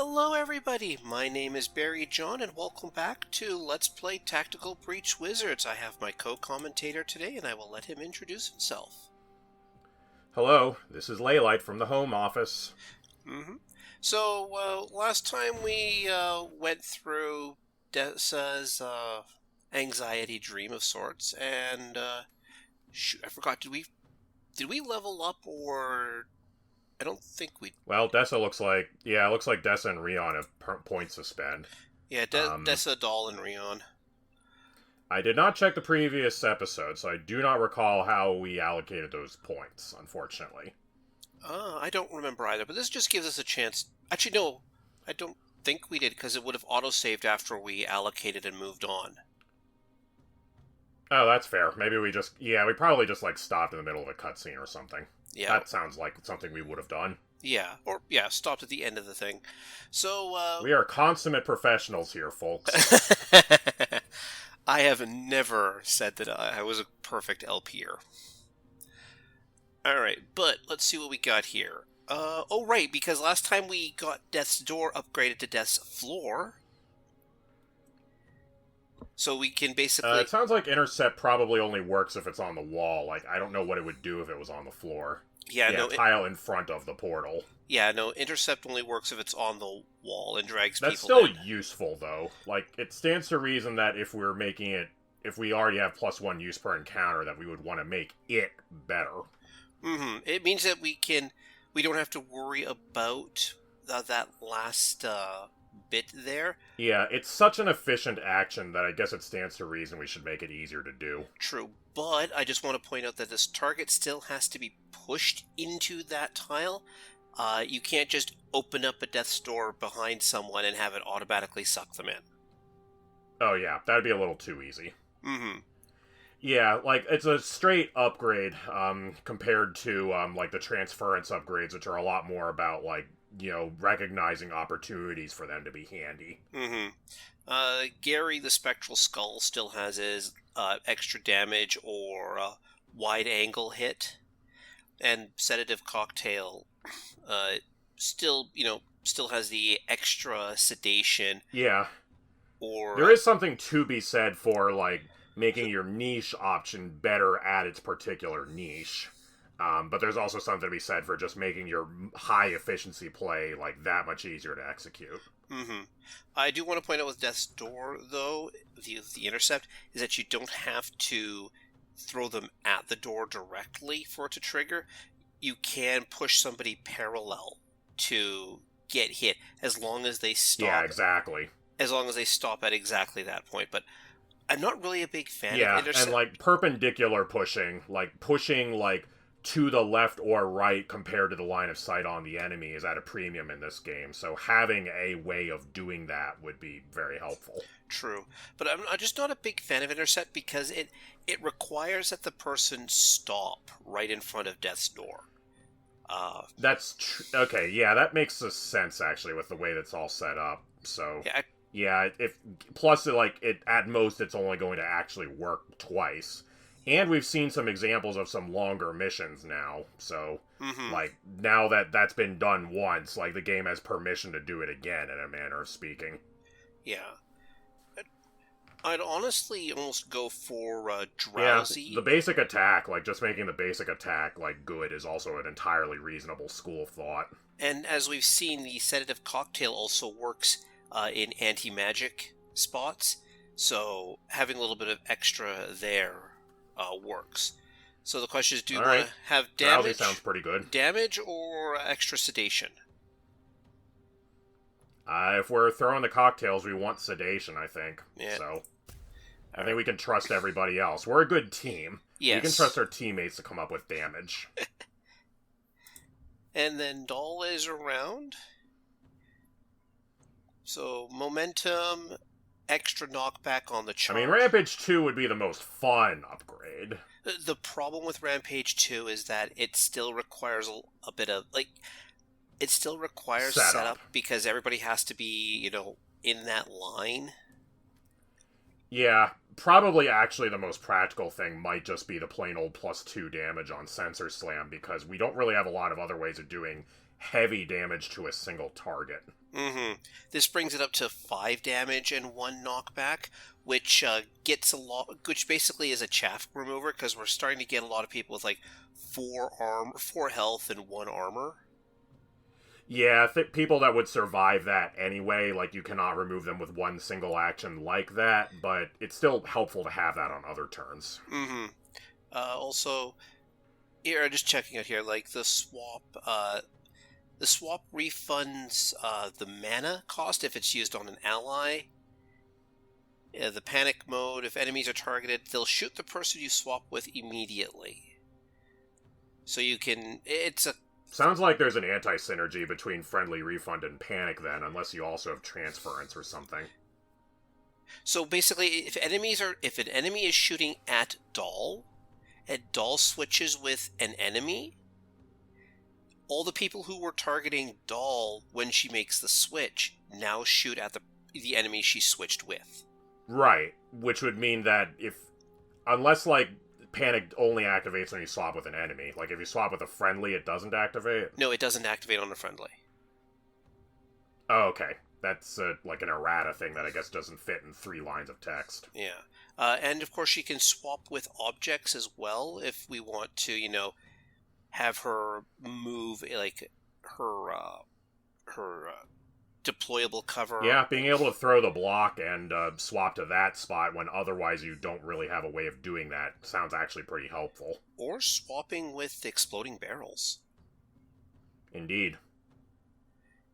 Hello everybody, my name is Barry John and welcome back to Let's Play Tactical Breach Wizards. I have my co-commentator today and I will let him introduce himself. Hello, this is Laylight from the Home Office. So, last time we went through Dessa's anxiety dream of sorts, and shoot, I forgot, did we level up, or I don't think we... Well, Dessa looks like Dessa and Rion have points to spend. Yeah, Dessa, Doll, and Rion. I did not check the previous episode, so I do not recall how we allocated those points, unfortunately. I don't remember either, but this just gives us a chance... Actually, no, I don't think we did, because it would have auto-saved after we allocated and moved on. Oh, that's fair. Maybe we probably just, stopped in the middle of a cutscene or something. Yeah. That sounds like something we would have done. Yeah, stopped at the end of the thing. So, we are consummate professionals here, folks. I have never said that I was a perfect LPer. Alright, but let's see what we got here. Oh right, because last time we got Death's Door upgraded to Death's Floor. So we can basically... it sounds like Intercept probably only works if it's on the wall. I don't know what it would do if it was on the floor. Yeah, tile in front of the portal. Yeah, no, Intercept only works if it's on the wall and drags That's people still in. useful, though. It stands to reason that if we already have +1 use per encounter, that we would want to make it better. It means that we don't have to worry about that last bit there. Yeah, it's such an efficient action that I guess it stands to reason we should make it easier to do. True, but I just want to point out that this target still has to be pushed into that tile. You can't just open up a Death's Door behind someone and have it automatically suck them in. Oh yeah, that'd be a little too easy. Yeah, it's a straight upgrade, compared to, the transference upgrades, which are a lot more about, recognizing opportunities for them to be handy. Gary the Spectral Skull still has his extra damage or wide angle hit, and Sedative Cocktail still has the extra sedation. Yeah. Or there is something to be said for, making your niche option better at its particular niche. But there's also something to be said for just making your high efficiency play, that much easier to execute. I do want to point out with Death's Door, though, the Intercept, is that you don't have to throw them at the door directly for it to trigger. You can push somebody parallel to get hit, as long as they stop. Yeah, exactly. As long as they stop at exactly that point, but I'm not really a big fan of Intercept. And, perpendicular pushing, to the left or right compared to the line of sight on the enemy is at a premium in this game, so having a way of doing that would be very helpful. True, but I'm just not a big fan of Intercept because it requires that the person stop right in front of Death's Door. That's okay, yeah, that makes sense, actually, with the way that's all set up, so... Yeah, plus, at most, it's only going to actually work twice. And we've seen some examples of some longer missions now, so, now that that's been done once, the game has permission to do it again, in a manner of speaking. Yeah. I'd honestly almost go for Drowsy. Yeah, the basic attack, just making the basic attack, good, is also an entirely reasonable school of thought. And as we've seen, the Sedative Cocktail also works in anti-magic spots, so having a little bit of extra there works. So the question is, do you want to have damage? Drowsy sounds pretty good. Damage or extra sedation? If we're throwing the cocktails, we want sedation, I think. Yeah. So, I think we can trust everybody else. We're a good team. Yes. We can trust our teammates to come up with damage. And then Doll is around. So, momentum, extra knockback on the charge. I mean, Rampage 2 would be the most fun upgrade. The problem with Rampage 2 is that it still requires a bit of, it still requires setup because everybody has to be, in that line. Yeah, probably actually the most practical thing might just be the plain old +2 damage on Sensor Slam, because we don't really have a lot of other ways of doing heavy damage to a single target. Mm-hmm. This brings it up to 5 damage and 1 knockback, which gets a lot, which basically is a chaff remover, because we're starting to get a lot of people with like 4 health and 1 armor. Yeah, people that would survive that anyway, like, you cannot remove them with one single action like that, but it's still helpful to have that on other turns. Mm-hmm. Also, here, just checking out here, like, the swap refunds the mana cost if it's used on an ally. The panic mode, if enemies are targeted, they'll shoot the person you swap with immediately. So you can, Sounds like there's an anti-synergy between friendly refund and panic then, unless you also have transference or something. So basically, if an enemy is shooting at Doll, and Doll switches with an enemy, all the people who were targeting Doll when she makes the switch now shoot at the enemy she switched with. Right, which would mean that unless, like, panic only activates when you swap with an enemy. Like, if you swap with a friendly, it doesn't activate? No, it doesn't activate on a friendly. Oh, okay. That's, like, an errata thing that I guess doesn't fit in 3 lines of text. Yeah. And, of course, you can swap with objects as well if we want to, have her move, like, her deployable cover. Yeah, being able to throw the block and swap to that spot when otherwise you don't really have a way of doing that sounds actually pretty helpful. Or swapping with exploding barrels. Indeed.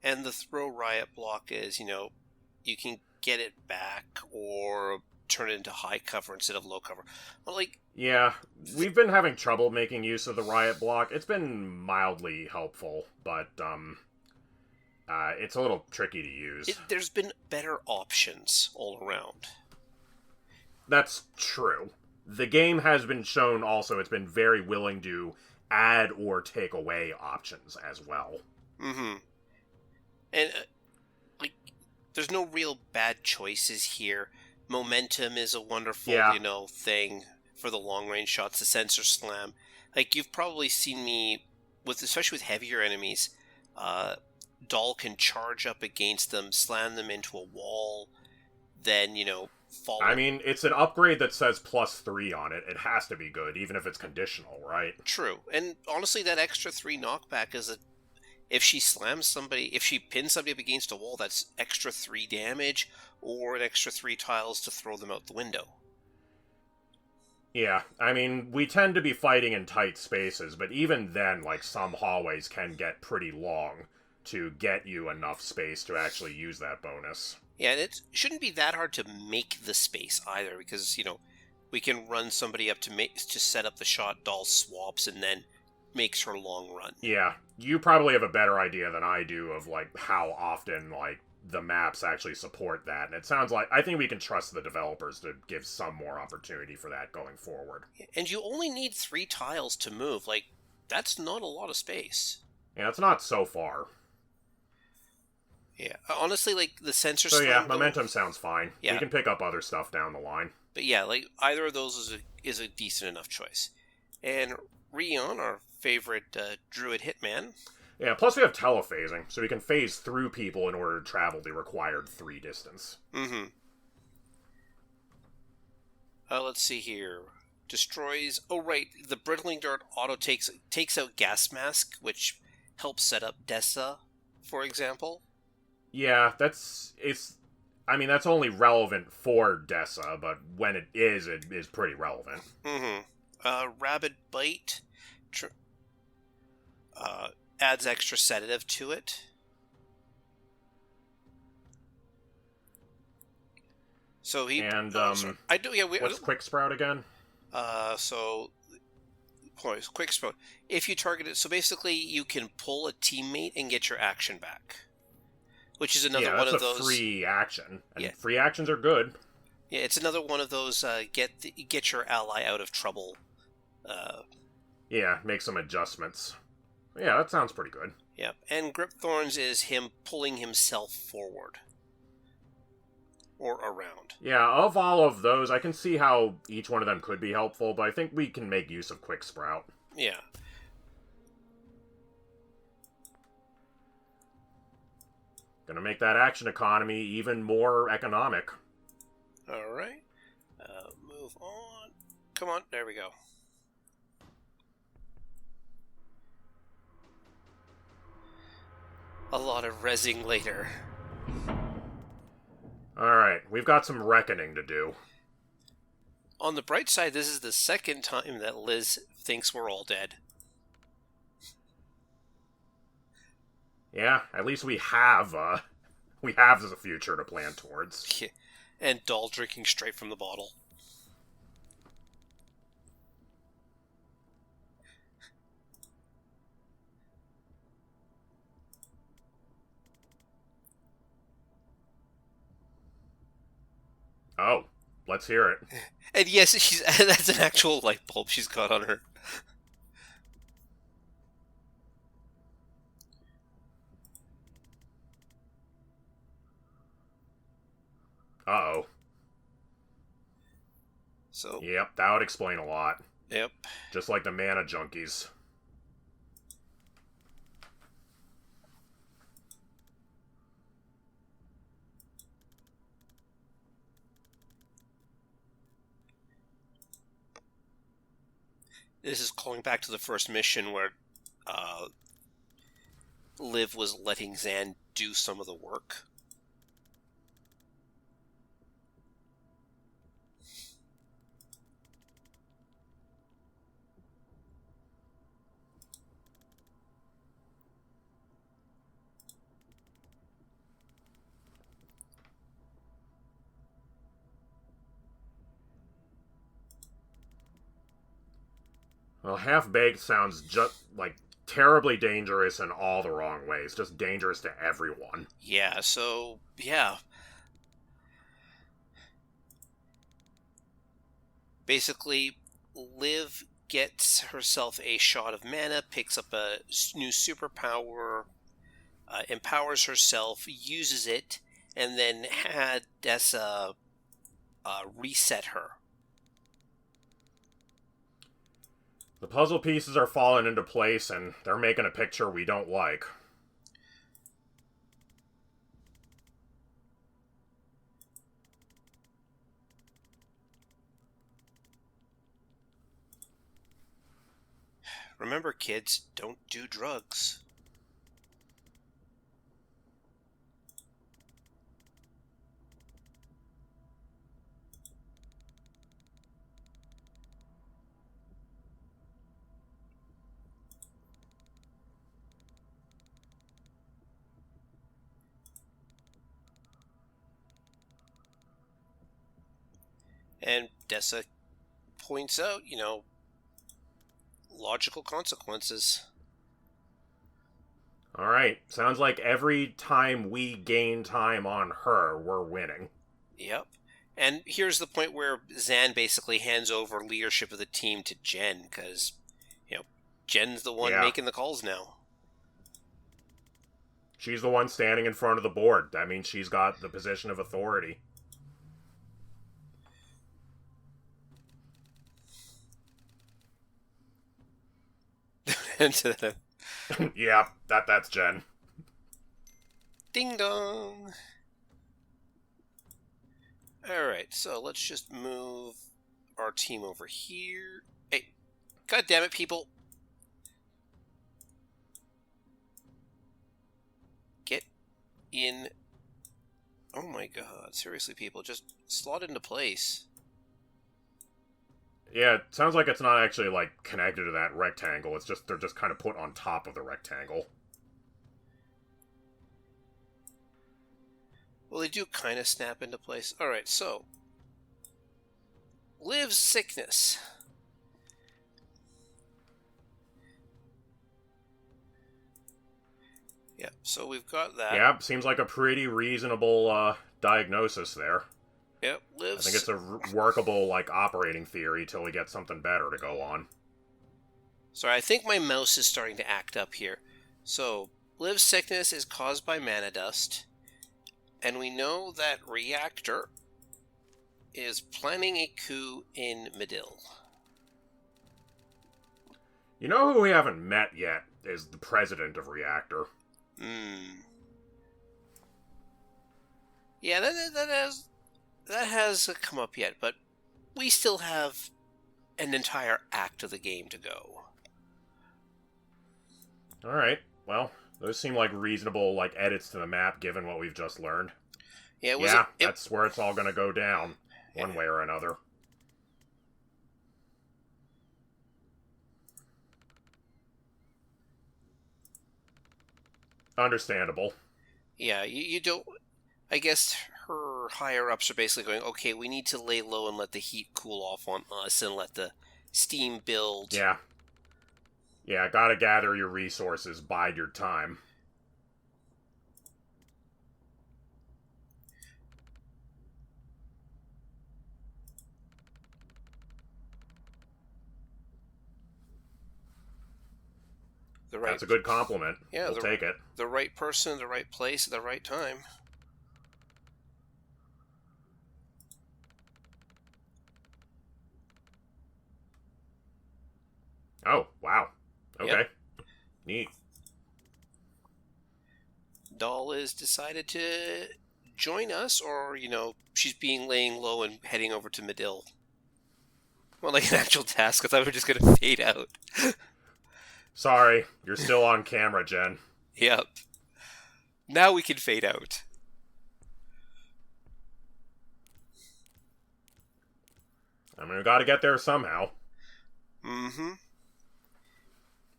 And the throw riot block is, you can get it back or turn it into high cover instead of low cover. Well, like, yeah, we've been having trouble making use of the riot block. It's been mildly helpful, but it's a little tricky to use. There's been better options all around. That's true. The game has been shown also it's been very willing to add or take away options as well. Mm-hmm. And, there's no real bad choices here. Momentum is a wonderful, thing for the long-range shots. The sensor slam. Like, you've probably seen me, especially with heavier enemies, Doll can charge up against them, slam them into a wall, then, fall. I mean, it's an upgrade that says +3 on it. It has to be good, even if it's conditional, right? True. And honestly, that extra 3 knockback is if she pins somebody up against a wall, that's extra 3 damage, or an extra 3 tiles to throw them out the window. Yeah, I mean, we tend to be fighting in tight spaces, but even then, like, some hallways can get pretty long to get you enough space to actually use that bonus. Yeah, and it shouldn't be that hard to make the space either, because, we can run somebody up to set up the shot, Doll swaps, and then makes her long run. Yeah, you probably have a better idea than I do of, like, how often, like, the maps actually support that, and it sounds like I think we can trust the developers to give some more opportunity for that going forward. And you only need 3 tiles to move. Like, that's not a lot of space. Yeah, it's not so far. Yeah, honestly, like, the sensor slam... So yeah, momentum sounds fine. Yeah. We can pick up other stuff down the line. But yeah, like, either of those is a decent enough choice. And Rion, our favorite druid hitman... Yeah, plus we have telephasing, so we can phase through people in order to travel the required 3 distance. Mm-hmm. Let's see here. Destroys... Oh, right, the Brittling Dart auto takes out Gas Mask, which helps set up Dessa, for example. Yeah, that's only relevant for Dessa, but when it is pretty relevant. Mm-hmm. Rabid Bite adds extra sedative to it. So he and I do yeah. What's Quick Sprout again? Quick Sprout. If you target it, so basically you can pull a teammate and get your action back. Which is another one of those... Yeah, that's a free action. And free actions are good. Yeah, it's another one of those get your ally out of trouble. Yeah, make some adjustments. Yeah, that sounds pretty good. Yep, and Grip Thorns is him pulling himself forward. Or around. Yeah, of all of those, I can see how each one of them could be helpful, but I think we can make use of Quick Sprout. Yeah. Gonna make that action economy even more economic. Alright. Move on. Come on, there we go. A lot of rezzing later. Alright, we've got some reckoning to do. On the bright side, this is the second time that Liz thinks we're all dead. Yeah, at least we have the future to plan towards. Yeah. And Doll drinking straight from the bottle. Oh, let's hear it. And yes, that's an actual light bulb she's got on her. Uh-oh. So. Yep, that would explain a lot. Yep. Just like the mana junkies. This is calling back to the first mission where Liv was letting Zan do some of the work. Well, half-baked sounds just like terribly dangerous in all the wrong ways. Just dangerous to everyone. Yeah, so, yeah. Basically, Liv gets herself a shot of mana, picks up a new superpower, empowers herself, uses it, and then had Dessa reset her. The puzzle pieces are falling into place, and they're making a picture we don't like. Remember, kids, don't do drugs. And Dessa points out, logical consequences. Alright, sounds like every time we gain time on her, we're winning. Yep. And here's the point where Zan basically hands over leadership of the team to Jen, because, Jen's the one making the calls now. She's the one standing in front of the board. That means she's got the position of authority. Yeah, that's Jen. Ding dong. Alright, so let's just move our team over here. Hey, god damn it, people. Get in. Oh my god, seriously, people, just slot into place. Yeah, it sounds like it's not actually, connected to that rectangle. It's just, they're just kind of put on top of the rectangle. Well, they do kind of snap into place. Alright, so. Liv's sickness. Yep, so we've got that. Yeah, seems like a pretty reasonable diagnosis there. Yep, Liv's... I think it's a workable, operating theory till we get something better to go on. Sorry, I think my mouse is starting to act up here. So, Liv's sickness is caused by mana dust, and we know that Reactor is planning a coup in Medil. You know who we haven't met yet is the president of Reactor. Yeah, that has come up yet, but we still have an entire act of the game to go. All right. Well, those seem like reasonable edits to the map given what we've just learned. Yeah, that's where it's all going to go down, one way or another. Understandable. Yeah, you don't... I guess her higher-ups are basically going, okay, we need to lay low and let the heat cool off on us and let the steam build. Yeah. Yeah, gotta gather your resources, bide your time. That's a good compliment. Yeah, we'll take it. The right person, the right place, at the right time. Oh, wow. Okay. Yep. Neat. Doll is decided to join us, or, she's laying low and heading over to Medil. Well, like an actual task. I thought we were just going to fade out. Sorry, you're still on camera, Jen. Yep. Now we can fade out. I mean, we gotta get there somehow. Mm-hmm.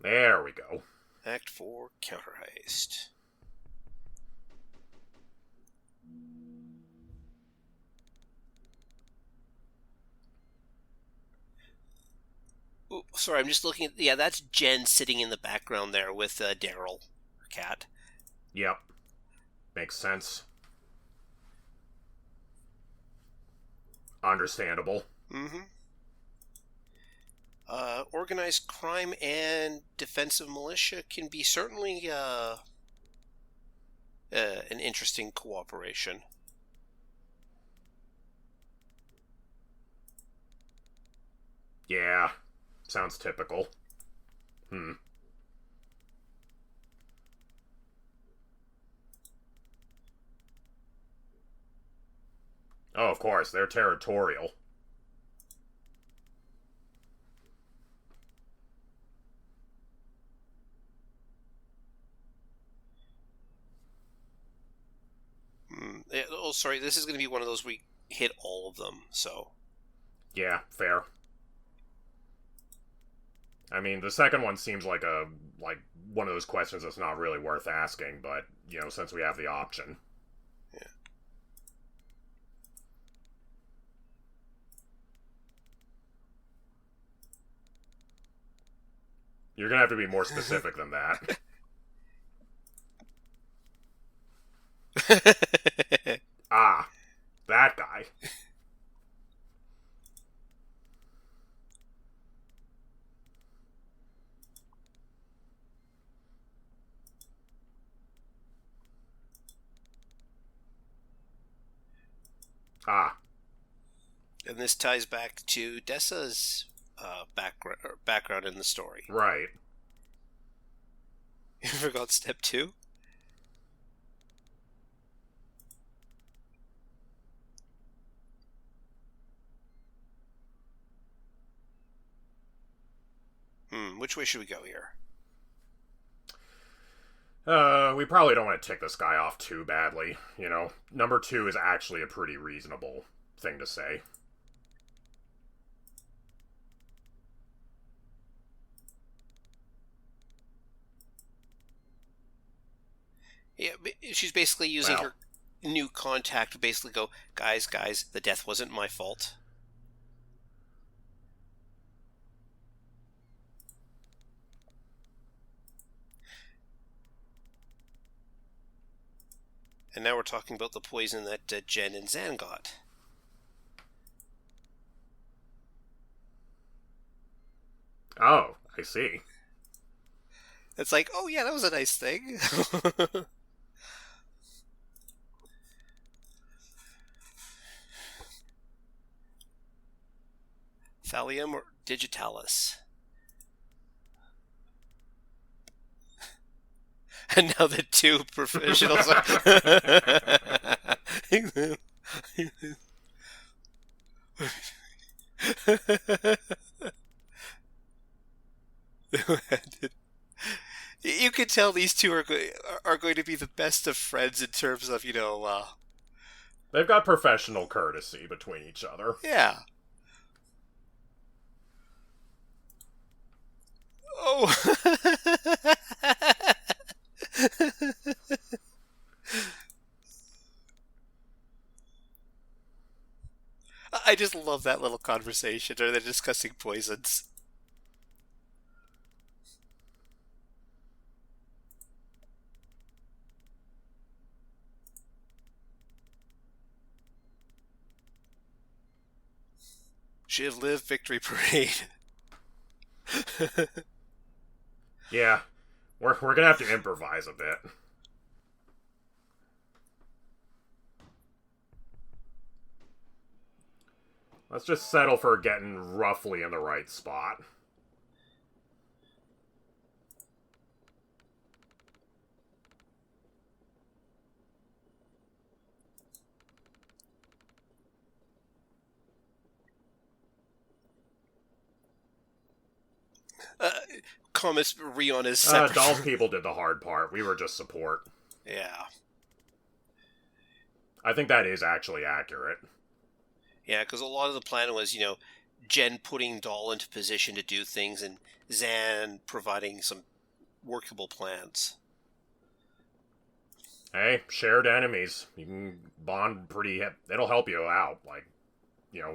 There we go. Act 4, Counter Heist. Ooh, sorry, I'm just looking at... Yeah, that's Jen sitting in the background there with Daryl, her cat. Yep. Makes sense. Understandable. Mm-hmm. Organized crime and defensive militia can be certainly an interesting cooperation. Yeah. Sounds typical. Oh, of course, they're territorial. Oh, sorry, this is going to be one of those we hit all of them, so... Yeah, fair. I mean, the second one seems like one of those questions that's not really worth asking, but, since we have the option. Yeah. You're gonna have to be more specific than that. Ah, that guy. Ah. And this ties back to Dessa's background in the story. Right. You forgot step 2? Which way should we go here? We probably don't want to tick this guy off too badly, Number 2 is actually a pretty reasonable thing to say. Yeah, she's basically using her new contact to basically go, guys, the death wasn't my fault. And now we're talking about the poison that Jen and Zan got. Oh, I see. It's like, oh yeah, that was a nice thing. Thallium or digitalis? And now the 2 professionals are... You can tell these two are going to be the best of friends in terms of, they've got professional courtesy between each other. Yeah. Oh. I just love that little conversation, or they're discussing poisons. Should live victory parade. Yeah, we're gonna have to improvise a bit. Let's just settle for getting roughly in the right spot. Uh, Comus Rion is separate. Doll's people did the hard part. We were just support. Yeah. I think that is actually accurate. Yeah, because a lot of the plan was, Jen putting Doll into position to do things and Zan providing some workable plans. Hey, shared enemies. You can bond pretty... It'll help you out. Like,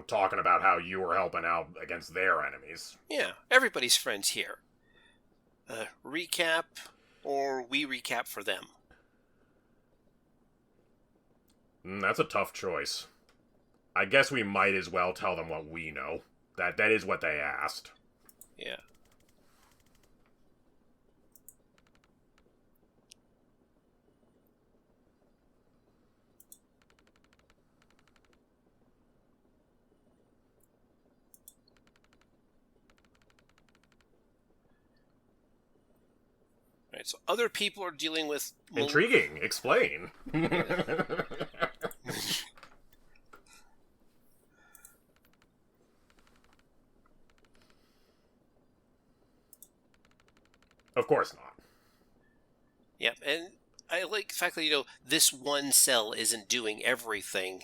talking about how you were helping out against their enemies. Yeah, everybody's friends here. Recap, or we recap for them? That's a tough choice. I guess we might as well tell them what we know. That is what they asked. Yeah. Right, so other people are dealing with... Intriguing. Explain. Of course not. Yep, and I like the fact that, this one cell isn't doing everything.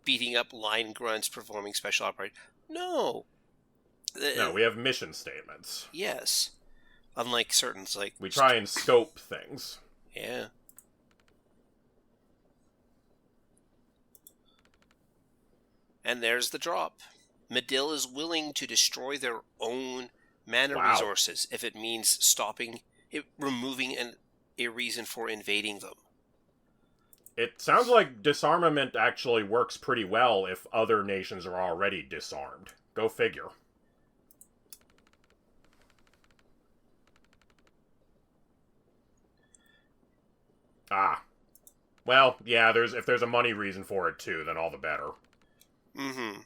Beating up line grunts, performing special operation. No. No, we have mission statements. Yes. Unlike certain, like... We try and scope things. Yeah. And there's the drop. Medil is willing to destroy their own mana resources if it means stopping it, removing a reason for invading them. It sounds like disarmament actually works pretty well if other nations are already disarmed. Go figure. Ah. Well, yeah, if there's a money reason for it too, then all the better. Mm-hmm.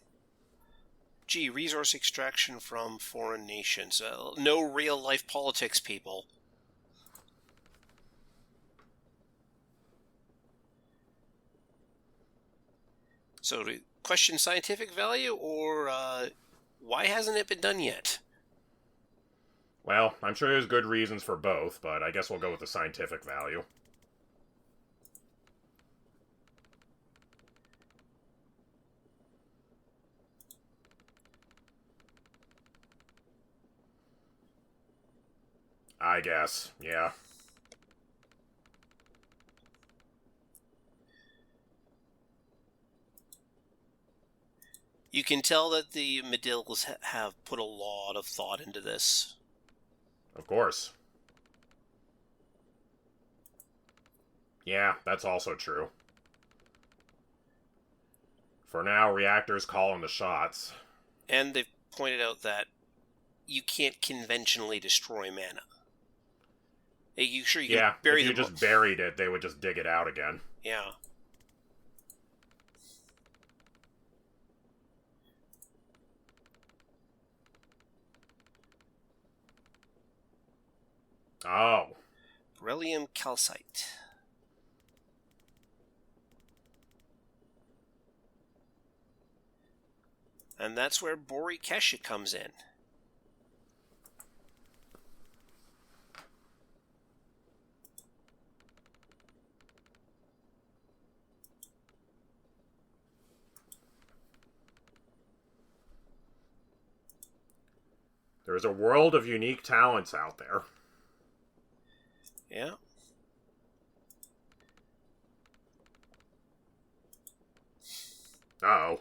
Gee, resource extraction from foreign nations. No real-life politics, people. So, to question scientific value, or why hasn't it been done yet? Well, I'm sure there's good reasons for both, but I guess we'll go with the scientific value. I guess, yeah. You can tell that the Medils have put a lot of thought into this. Of course. Yeah, that's also true. For now, Reactor's calling the shots. And they've pointed out that you can't conventionally destroy mana. You sure you can bury if you just buried it, they would just dig it out again. Yeah. Oh. Beryllium calcite. And that's where Bori Kesha comes in. There's a world of unique talents out there. Yeah. Uh-oh.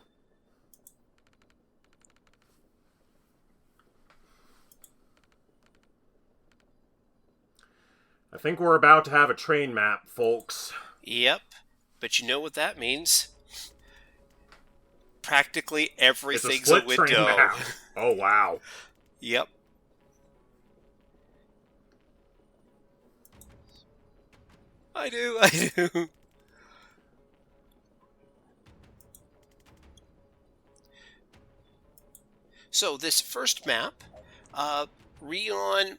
I think we're about to have a train map, folks. Yep. But you know what that means? Practically everything's a window. Train map. Oh, wow. Yep. I do. So this first map, Rion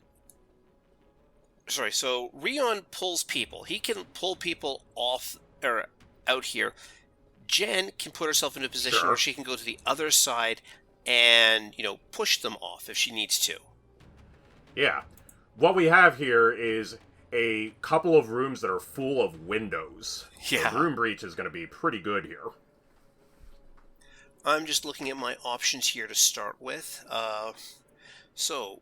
pulls people. He can pull people off or out here. Jen can put herself in a position where she can go to the other side and, push them off if she needs to. Yeah. What we have here is a couple of rooms that are full of windows. Yeah. The room breach is going to be pretty good here. I'm just looking at my options here to start with. Hold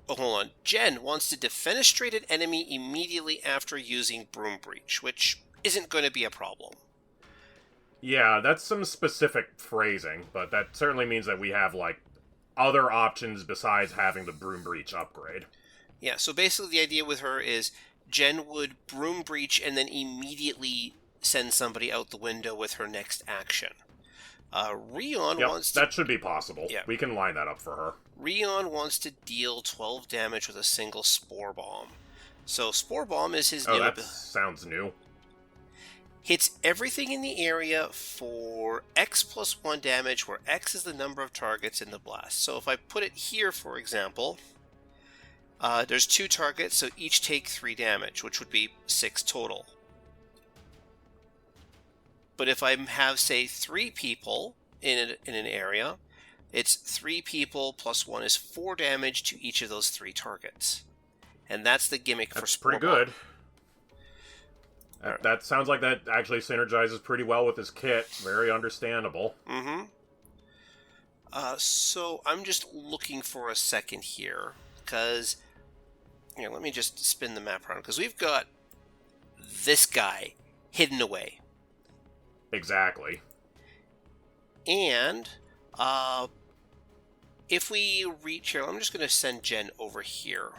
on. Jen wants to defenestrate an enemy immediately after using Broom Breach, which isn't going to be a problem. Yeah, that's some specific phrasing, but that certainly means that we have, other options besides having the Broom Breach upgrade. Yeah, so basically the idea with her is Jen would Broom Breach and then immediately send somebody out the window with her next action. Rion wants to... that should be possible. Yeah. We can line that up for her. Rion wants to deal 12 damage with a single Spore Bomb. So Spore Bomb is his new... Oh, that sounds new. Hits everything in the area for X plus 1 damage, where X is the number of targets in the blast. So if I put it here, for example, there's 2 targets, so each take 3 damage, which would be 6 total. But if I have, say, 3 people in an area, it's 3 people plus 1 is 4 damage to each of those 3 targets. And that's the gimmick for Spore Bomb. Pretty good. That sounds like that actually synergizes pretty well with his kit. Very understandable. Mm-hmm. So I'm just looking for a second here, because... Here, let me just spin the map around, because we've got this guy hidden away. Exactly. And if we reach here, I'm just going to send Jen over here.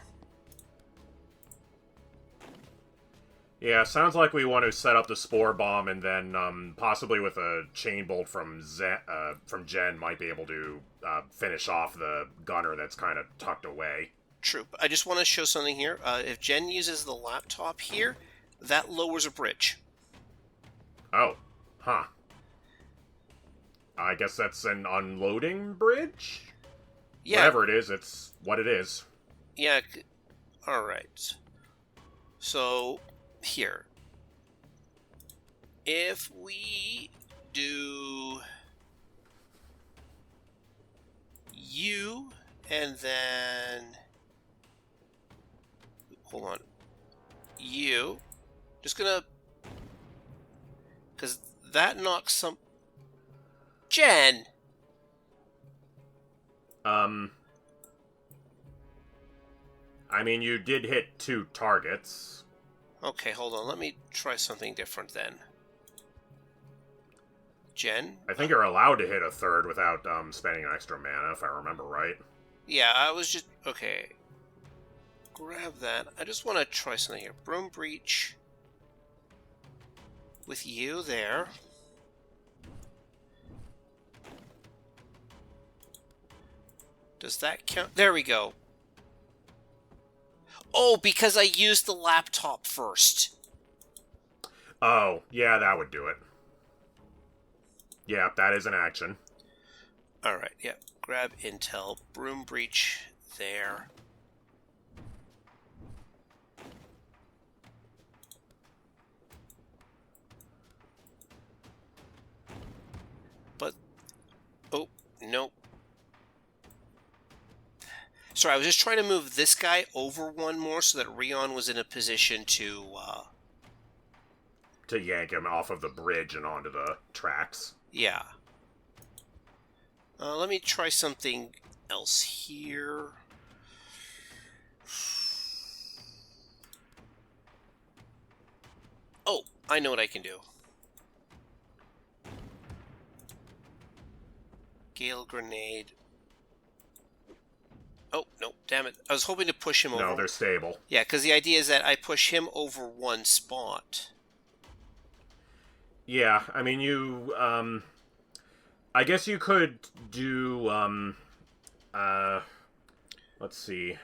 Yeah, sounds like we want to set up the Spore Bomb, and then possibly with a Chain Bolt from Jen might be able to finish off the gunner that's kind of tucked away. True. I just want to show something here. If Jen uses the laptop here, that lowers a bridge. Oh. Huh. I guess that's an unloading bridge? Yeah. Whatever it is, it's what it is. Yeah. Alright. So, here. If we do U and then... Hold on. U. Just gonna... Because that knocks some... Jen! I mean, you did hit 2 targets. Okay, hold on. Let me try something different then. Jen? I think you're allowed to hit a 3rd without spending an extra mana, if I remember right. Yeah, I was just... Okay. Grab that. I just want to try something here. Broom Breach. With you there. Does that count? There we go. Oh, because I used the laptop first. Oh, yeah, that would do it. Yeah, that is an action. Alright, yeah. Grab intel. Broom Breach there. But... Oh. Nope. Sorry, I was just trying to move this guy over one more so that Rion was in a position to yank him off of the bridge and onto the tracks. Yeah. Let me try something else here. Oh, I know what I can do. Gale grenade. Oh, no, damn it. I was hoping to push him over. No, they're stable. Yeah, because the idea is that I push him over one spot. Yeah, I mean, you, I guess you could do, let's see.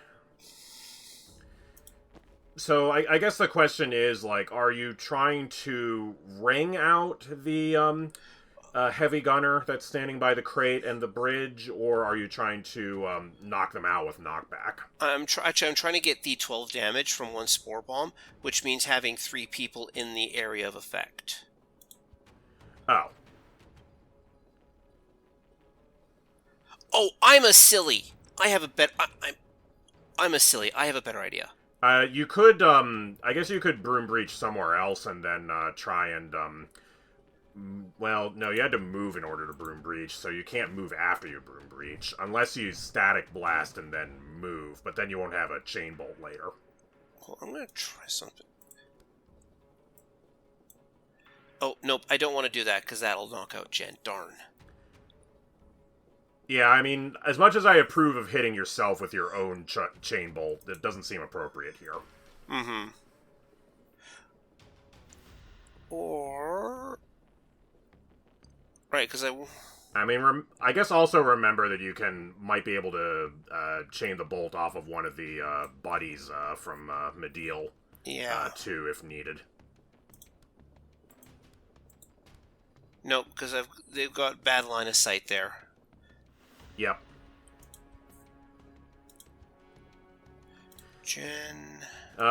So, I guess the question is, like, are you trying to ring out the, heavy gunner that's standing by the crate and the bridge, or are you trying to, knock them out with knockback? Actually, I'm trying to get the 12 damage from one spore bomb, which means having 3 people in the area of effect. Oh. Oh, I'm a silly. I have a better... I'm a silly. I have a better idea. You could, I guess you could broom breach somewhere else and then, try and, well, no, you had to move in order to broom breach, so you can't move after you broom breach, unless you static blast and then move, but then you won't have a chain bolt later. Well, I'm gonna try something. Oh, nope, I don't want to do that, because that'll knock out Jen. Darn. Yeah, I mean, as much as I approve of hitting yourself with your own chain bolt, it doesn't seem appropriate here. Mm-hmm. Or... Right, because I mean, I guess also remember that you might be able to chain the bolt off of one of the buddies from Medil, too, if needed. Nope, because they've got bad line of sight there. Yep. Jen...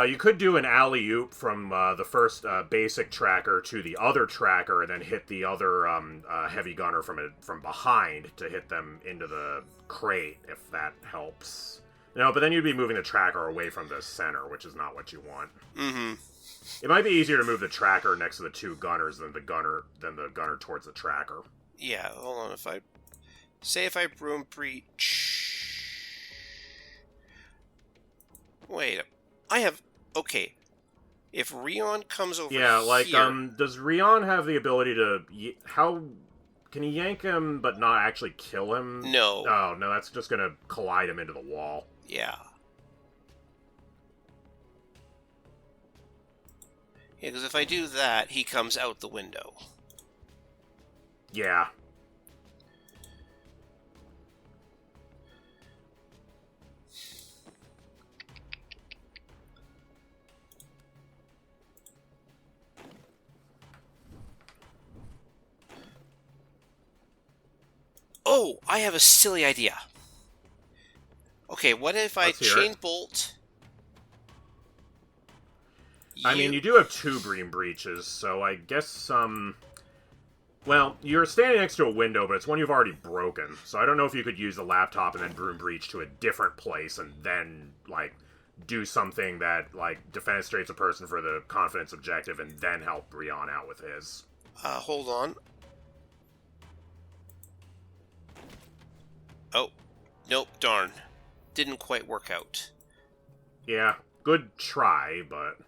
You could do an alley-oop from the first basic tracker to the other tracker, and then hit the other heavy gunner from behind to hit them into the crate, if that helps. No, but then you'd be moving the tracker away from the center, which is not what you want. Mm-hmm. It might be easier to move the tracker next to the 2 gunners than the gunner towards the tracker. Yeah, hold on. If I broom breach... Wait, I have... Okay. If Rion comes over Yeah, like, here... does Rion have the ability to... How... Can he yank him but not actually kill him? No. Oh, no, that's just gonna collide him into the wall. Yeah. Yeah, because if I do that, he comes out the window. Yeah. Oh, I have a silly idea. Okay, what if I chain bolt... I mean, you do have 2 broom breaches, so I guess, well, you're standing next to a window, but it's one you've already broken, so I don't know if you could use the laptop and then broom breach to a different place and then, like, do something that, like, defenestrates a person for the confidence objective and then help Rion out with his. Hold on. Oh, nope, darn. Didn't quite work out. Yeah, good try, but...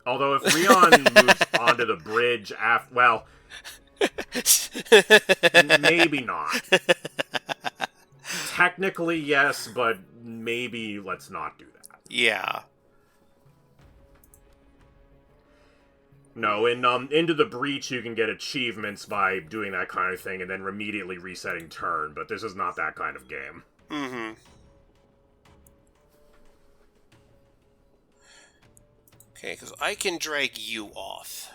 Although if Rion moves onto the bridge after... Well, maybe not. Technically, yes, but maybe let's not do that. Yeah. No, in Into the Breach, you can get achievements by doing that kind of thing and then immediately resetting turn, but this is not that kind of game. Mm-hmm. Okay, because I can drag you off.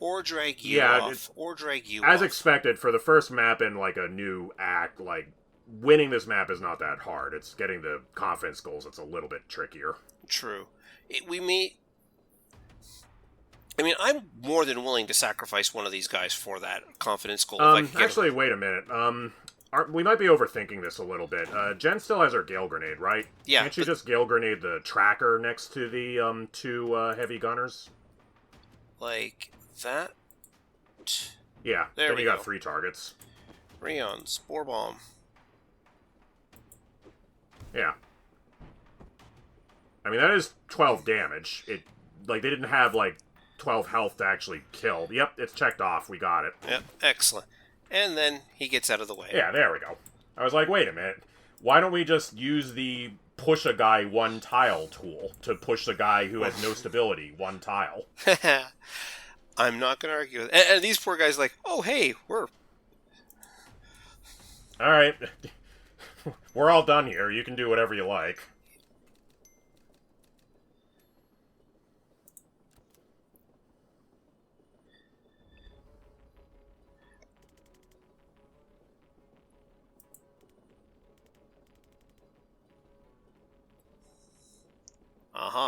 Or drag you off. Or drag you off. As expected, for the first map in, like, a new act, like, winning this map is not that hard. It's getting the confidence goals that's a little bit trickier. True. I mean, I'm more than willing to sacrifice one of these guys for that confidence goal. Actually, wait a minute. We might be overthinking this a little bit. Jen still has her Gale Grenade, right? Yeah. Can't you just Gale Grenade the tracker next to the, two, heavy gunners? Like that? Yeah, then you got 3 targets. Rion, Spore Bomb. Yeah. I mean, that is 12 damage. They didn't have, 12 health to actually kill. Yep, it's checked off. We got it. Yep, excellent. And then he gets out of the way. Yeah, there we go. I was like, wait a minute. Why don't we just use the push a guy 1 tile tool to push the guy who has no stability 1 tile? I'm not going to argue with it. And these poor guys like, oh, hey, we're... Alright. We're all done here. You can do whatever you like.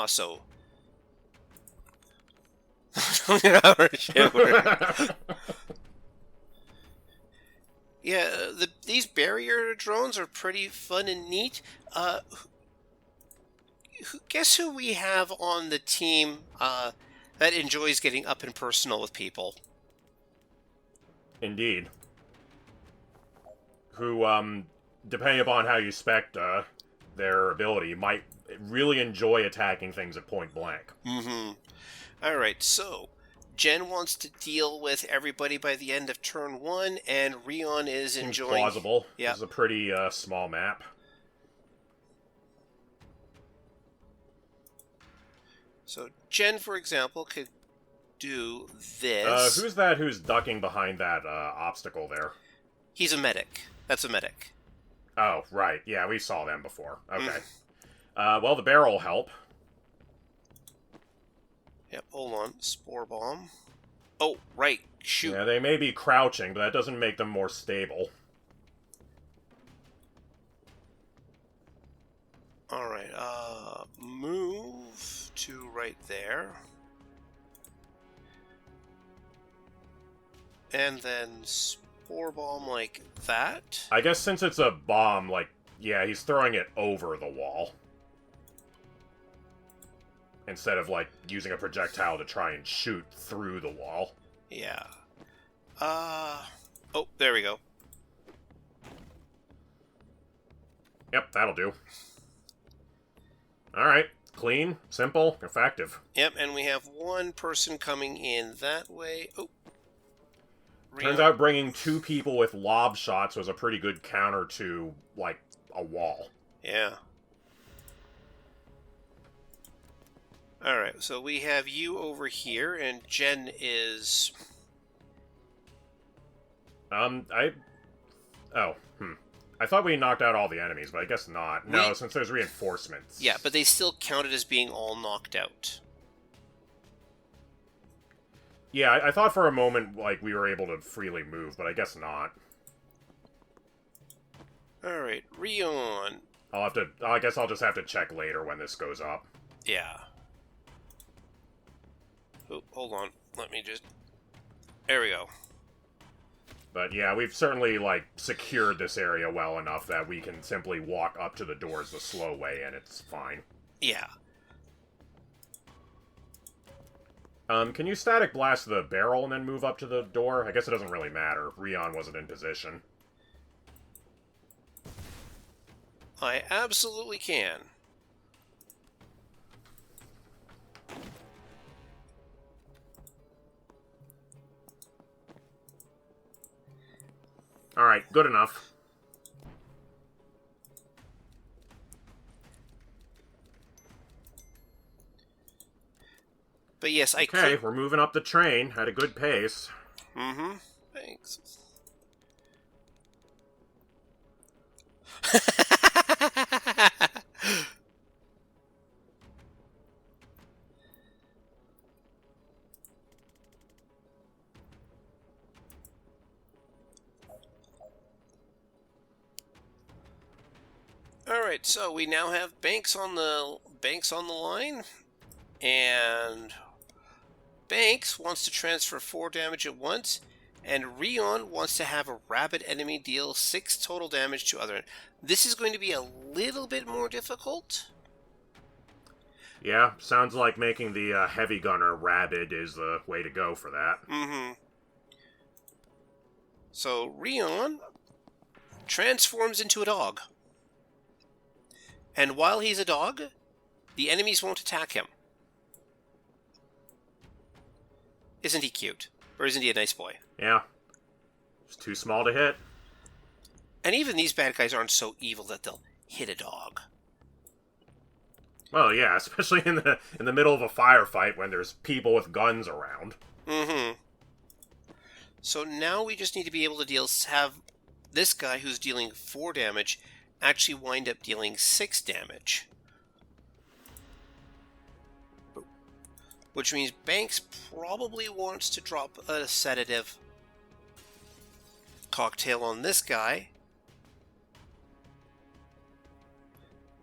So... Yeah, these barrier drones are pretty fun and neat. Guess who we have on the team that enjoys getting up and personal with people? Indeed. Who, depending upon how you spec their ability, might really enjoy attacking things at point blank. Mm-hmm. Alright, so... Jen wants to deal with everybody by the end of turn 1, and Rion is enjoying... plausible. Yeah. This is a pretty small map. So Jen, for example, could do this. Who's that who's ducking behind that obstacle there? He's a medic. That's a medic. Oh, right. Yeah, we saw them before. Okay. Well, the barrel will help. Yep, hold on. Spore Bomb. Oh, right. Shoot. Yeah, they may be crouching, but that doesn't make them more stable. Alright, move to right there. And then Spore Bomb like that. I guess since it's a bomb, yeah, he's throwing it over the wall. Instead of, using a projectile to try and shoot through the wall. Yeah. Oh, there we go. Yep, that'll do. Alright. Clean, simple, effective. Yep, and we have one person coming in that way. Oh. Turns out bringing 2 people with lob shots was a pretty good counter to, a wall. Yeah. Alright, so we have you over here, and Jen is... I thought we knocked out all the enemies, but I guess not. No, since there's reinforcements. Yeah, but they still counted as being all knocked out. Yeah, I thought for a moment, we were able to freely move, but I guess not. Alright, Rion. I guess I'll just have to check later when this goes up. Yeah. Oh, hold on. Let me just... There we go. But yeah, we've certainly, secured this area well enough that we can simply walk up to the doors the slow way, and it's fine. Yeah. Can you static blast the barrel and then move up to the door? I guess it doesn't really matter. Rion wasn't in position. I absolutely can. Alright, good enough. But yes, I could... Okay, we're moving up the train at a good pace. Mm-hmm. Thanks. Alright, so we now have banks on the line, and Banks wants to transfer 4 damage at once, and Rion wants to have a rabid enemy deal 6 total damage to other. This is going to be a little bit more difficult. Yeah, sounds like making the heavy gunner rabid is the way to go for that. Mm-hmm. So Rion transforms into a dog. And while he's a dog, the enemies won't attack him. Isn't he cute? Or isn't he a nice boy? Yeah. It's too small to hit. And even these bad guys aren't so evil that they'll hit a dog. Well, yeah, especially in the middle of a firefight when there's people with guns around. Mm-hmm. So now we just need to be able to have this guy who's dealing 4 damage actually wind up dealing 6 damage. Which means Banks probably wants to drop a sedative cocktail on this guy,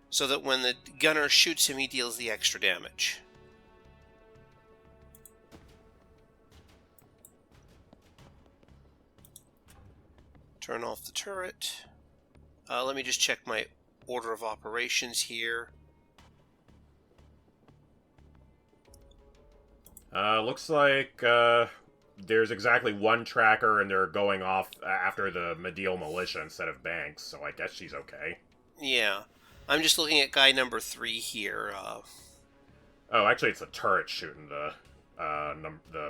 so that when the gunner shoots him, he deals the extra damage. Turn off the turret. Let me just check my order of operations here. Looks like there's exactly one tracker, and they're going off after the Medil militia instead of Banks, so I guess she's okay. Yeah. I'm just looking at guy number 3 here. Oh, actually, it's a turret shooting the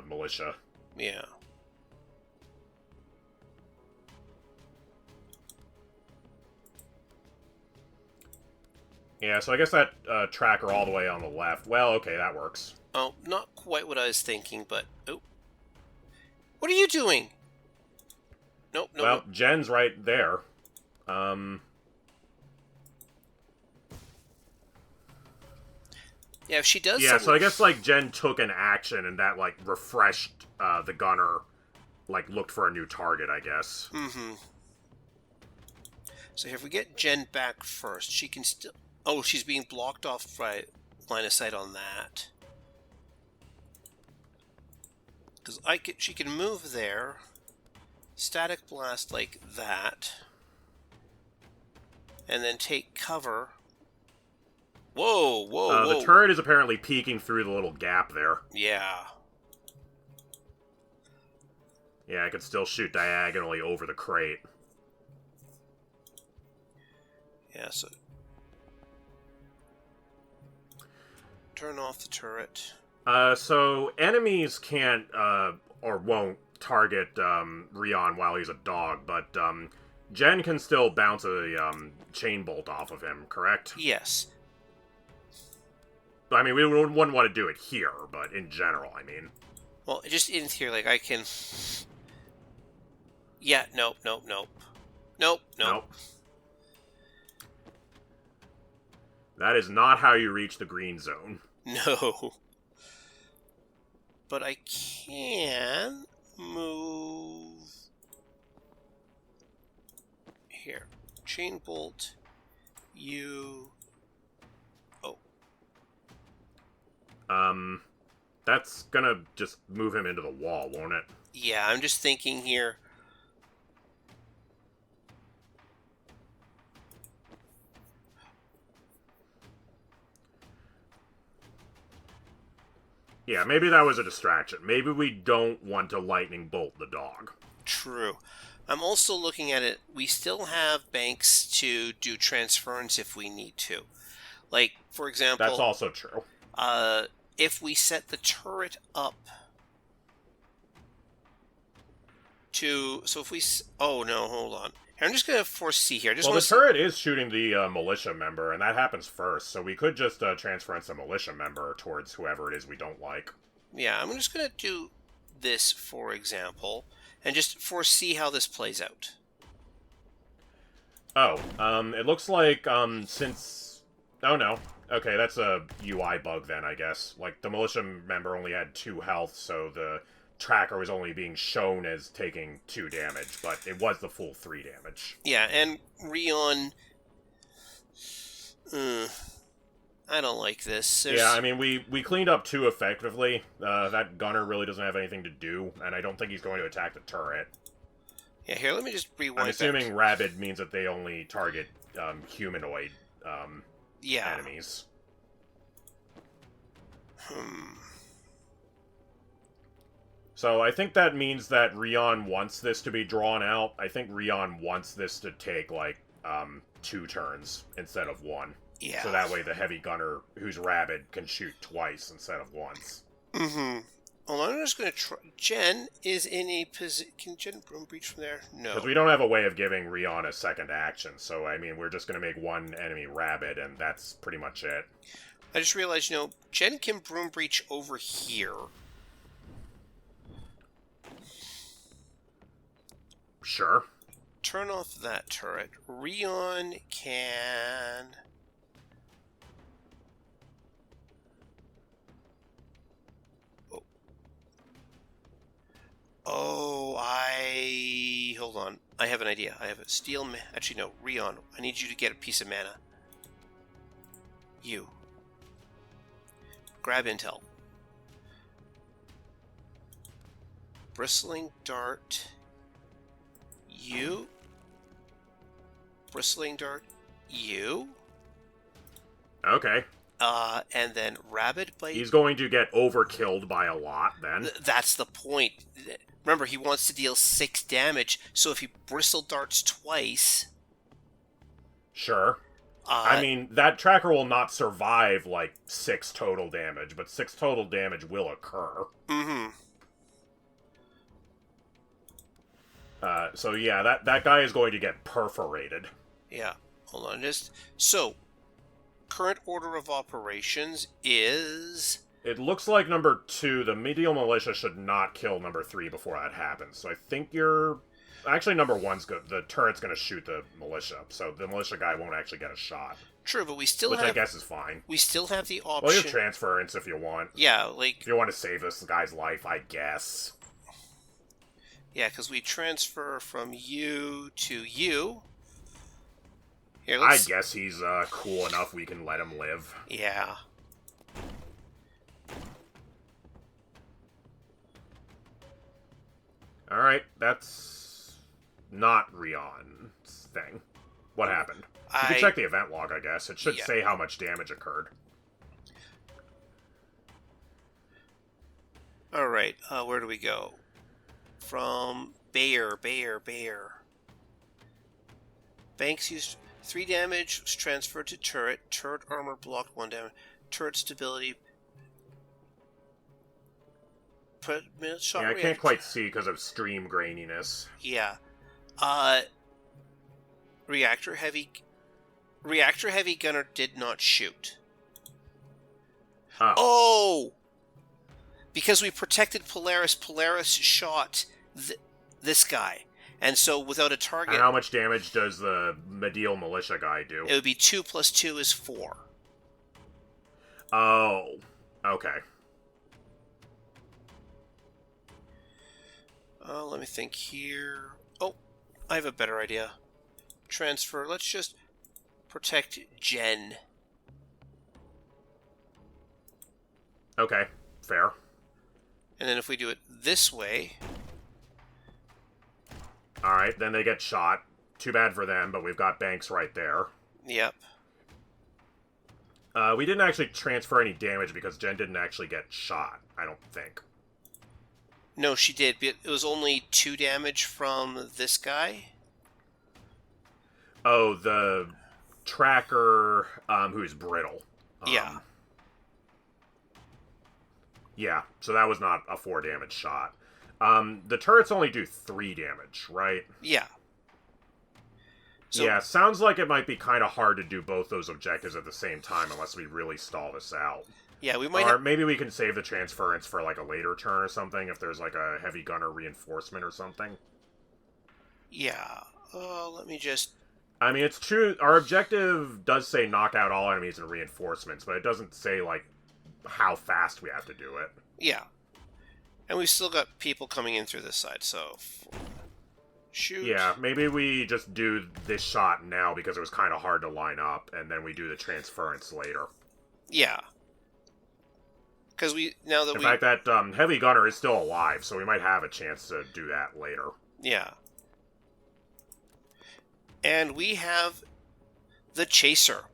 militia. Yeah. Yeah, so I guess that tracker all the way on the left. Well, okay, that works. Oh, not quite what I was thinking, but... Oh. What are you doing? Nope, nope. Well, nope. Jen's right there. Yeah, if she does Yeah, something... so I guess, like, Jen took an action, and that, like, refreshed the gunner, like, looked for a new target, I guess. Mm-hmm. So if we get Jen back first, she can still... Oh, she's being blocked off by line of sight on that. Because she can move there, static blast like that, and then take cover. Whoa, whoa, whoa. The turret is apparently peeking through the little gap there. Yeah. Yeah, I could still shoot diagonally over the crate. Yeah, so... Turn off the turret. So enemies can't, or won't target, Rion while he's a dog, but, Jen can still bounce a, chain bolt off of him, correct? Yes. I mean, we wouldn't want to do it here, but in general, I mean. Well, just in here, like, I can... Yeah, nope, nope, nope. Nope, nope. Nope. That is not how you reach the green zone. No. But I can move... Here. Chain bolt. You... Oh. That's gonna just move him into the wall, won't it? Yeah, I'm just thinking here... Yeah, maybe that was a distraction. Maybe we don't want to lightning bolt the dog. True. I'm also looking at it, we still have Banks to do transference if we need to. Like, for example... That's also true. If we set the turret up to... So if we... Oh, no, hold on. Here, I'm just going to foresee here. Well, the turret is shooting the militia member, and that happens first, so we could just transference a militia member towards whoever it is we don't like. Yeah, I'm just going to do this, for example, and just foresee how this plays out. Oh, it looks like, since... Oh, no. Okay, that's a UI bug then, I guess. Like, the militia member only had 2 health, so the tracker was only being shown as taking 2 damage, but it was the full 3 damage. Yeah, and Rion... I don't like this. Yeah, I mean, we cleaned up too effectively. That gunner really doesn't have anything to do, and I don't think he's going to attack the turret. Yeah, here, let me just rewind. I'm assuming rabid means that they only target humanoid enemies. So I think that means that Rion wants this to be drawn out. I think Rion wants this to take, like, 2 turns instead of 1. Yeah. So that way the heavy gunner, who's rabid, can shoot twice instead of once. Mm-hmm. Well, I'm just going to try... Jen is in a position... Can Jen broom breach from there? No. Because we don't have a way of giving Rion a second action, so, I mean, we're just going to make one enemy rabid, and that's pretty much it. I just realized, Jen can broom breach over here. Sure. Turn off that turret. Rion can... Oh, hold on. I have an idea. I have a steel... Actually, no. Rion, I need you to get a piece of mana. You. Grab intel. Bristling dart... You. Bristling dart. You. Okay. And then rabid bite. He's going to get overkilled by a lot, then. That's the point. Remember, he wants to deal 6 damage, so if he bristle darts twice... Sure. I mean, that tracker will not survive, like, 6 total damage, but 6 total damage will occur. Mm-hmm. So yeah, that guy is going to get perforated. Yeah. Hold on, So, current order of operations is... It looks like number 2, the Medil militia, should not kill number 3 before that happens. So I think you're... Actually, number 1's good. The turret's going to shoot the militia, so the militia guy won't actually get a shot. True, but we still Which have... I guess is fine. We still have the option... Well, you have transference if you want. Yeah, like... If you want to save this guy's life, I guess. Yeah, because we transfer from you to you. Here, I guess he's cool enough we can let him live. Yeah. Alright, that's not Rion's thing. What happened? You can check the event log, I guess. It should say how much damage occurred. Alright, where do we go? From Bayer. Banks used 3 damage, was transferred to turret. Turret armor blocked 1 damage. Turret stability. I can't quite see because of stream graininess. Yeah. Reactor heavy gunner did not shoot. Oh! Because we protected Polaris, Polaris shot this guy. And so without a target... And how much damage does the Medil militia guy do? It would be 2 plus 2 is 4. Oh. Okay. Let me think here. Oh, I have a better idea. Transfer. Let's just protect Jen. Okay. Fair. And then if we do it this way... Alright, then they get shot. Too bad for them, but we've got Banks right there. Yep. We didn't actually transfer any damage because Jen didn't actually get shot, I don't think. No, she did, but it was only 2 damage from this guy. Oh, the tracker who's brittle. Yeah. Yeah, so that was not a 4 damage shot. The turrets only do 3 damage, right? Yeah. So, yeah, sounds like it might be kind of hard to do both those objectives at the same time unless we really stall this out. Yeah, we might. Or maybe we can save the transference for like a later turn or something if there's like a heavy gunner reinforcement or something. Yeah. Let me just. I mean, it's true. Our objective does say knock out all enemies and reinforcements, but it doesn't say like how fast we have to do it. Yeah. And we've still got people coming in through this side, so... Shoot. Yeah, maybe we just do this shot now because it was kind of hard to line up, and then we do the transference later. Yeah. Because In fact, that heavy gunner is still alive, so we might have a chance to do that later. Yeah. And we have the chaser.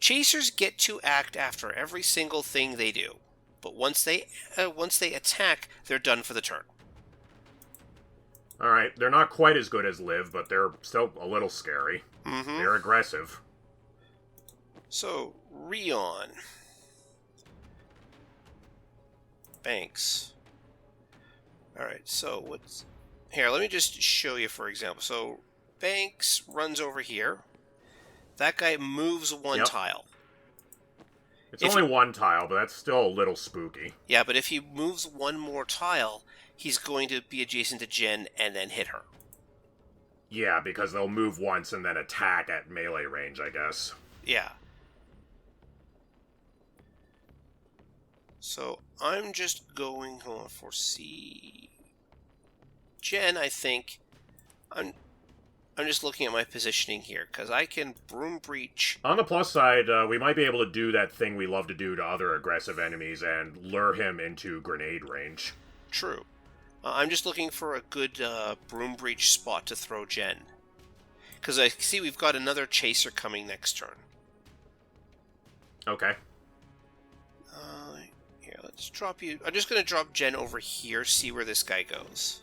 Chasers get to act after every single thing they do, but once they attack, they're done for the turn. All right, they're not quite as good as Liv, but they're still a little scary. Mm-hmm. They're aggressive. So, Rion. Banks. Alright, so what's... Here, let me just show you, for example. So, Banks runs over here. That guy moves one tile. It's only one tile, but that's still a little spooky. Yeah, but if he moves one more tile, he's going to be adjacent to Jen and then hit her. Yeah, because they'll move once and then attack at melee range, I guess. Yeah. So I'm just going to foresee Jen. I think I'm just looking at my positioning here because I can broom breach. On the plus side, we might be able to do that thing we love to do to other aggressive enemies and lure him into grenade range. True. I'm just looking for a good broom breach spot to throw Jen. Because I see we've got another chaser coming next turn. Okay. Here, let's drop you. I'm just going to drop Jen over here, see where this guy goes.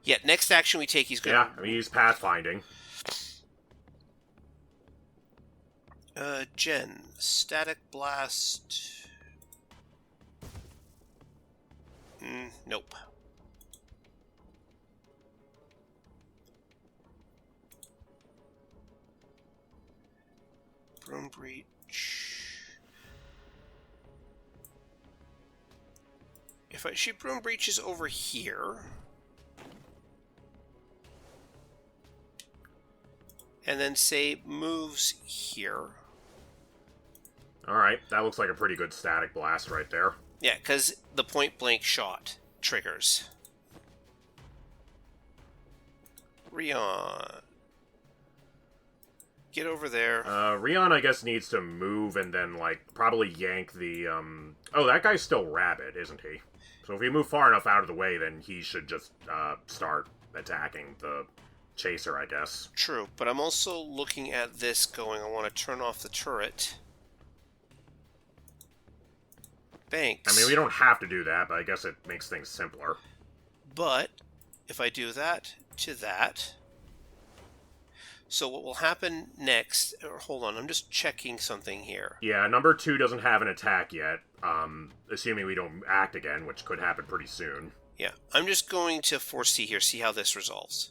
Yeah, next action we take, he's going to... Yeah, I mean, he's pathfinding. Jen, static blast... nope. Broom breach. If she broom breaches over here, and then say moves here. All right, that looks like a pretty good static blast right there. Yeah, because the point blank shot triggers. Rion. Get over there. Rion, I guess, needs to move and then, like, probably yank the, Oh, that guy's still rabid, isn't he? So if we move far enough out of the way, then he should just, start attacking the chaser, I guess. True, but I'm also looking at this going, I want to turn off the turret. Banks. I mean, we don't have to do that, but I guess it makes things simpler. But, if I do that to that... So what will happen next... Or hold on, I'm just checking something here. Yeah, number 2 doesn't have an attack yet, assuming we don't act again, which could happen pretty soon. Yeah, I'm just going to foresee here, see how this resolves.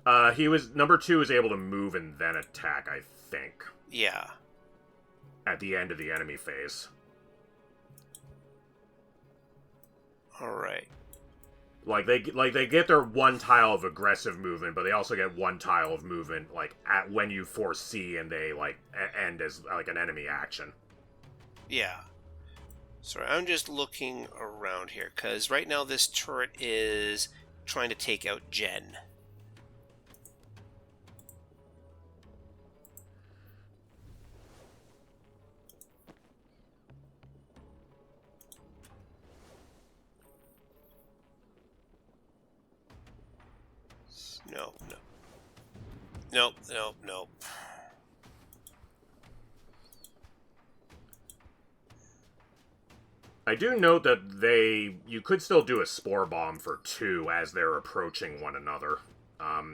Number 2 is able to move and then attack, I think. Yeah. At the end of the enemy phase. Alright. Like they get their one tile of aggressive movement, but they also get one tile of movement, like, at when you foresee and they, like, end as, like, an enemy action. Yeah. Sorry, I'm just looking around here, because right now this turret is trying to take out Jen. Nope. I do note that you could still do a spore bomb for 2 as they're approaching one another.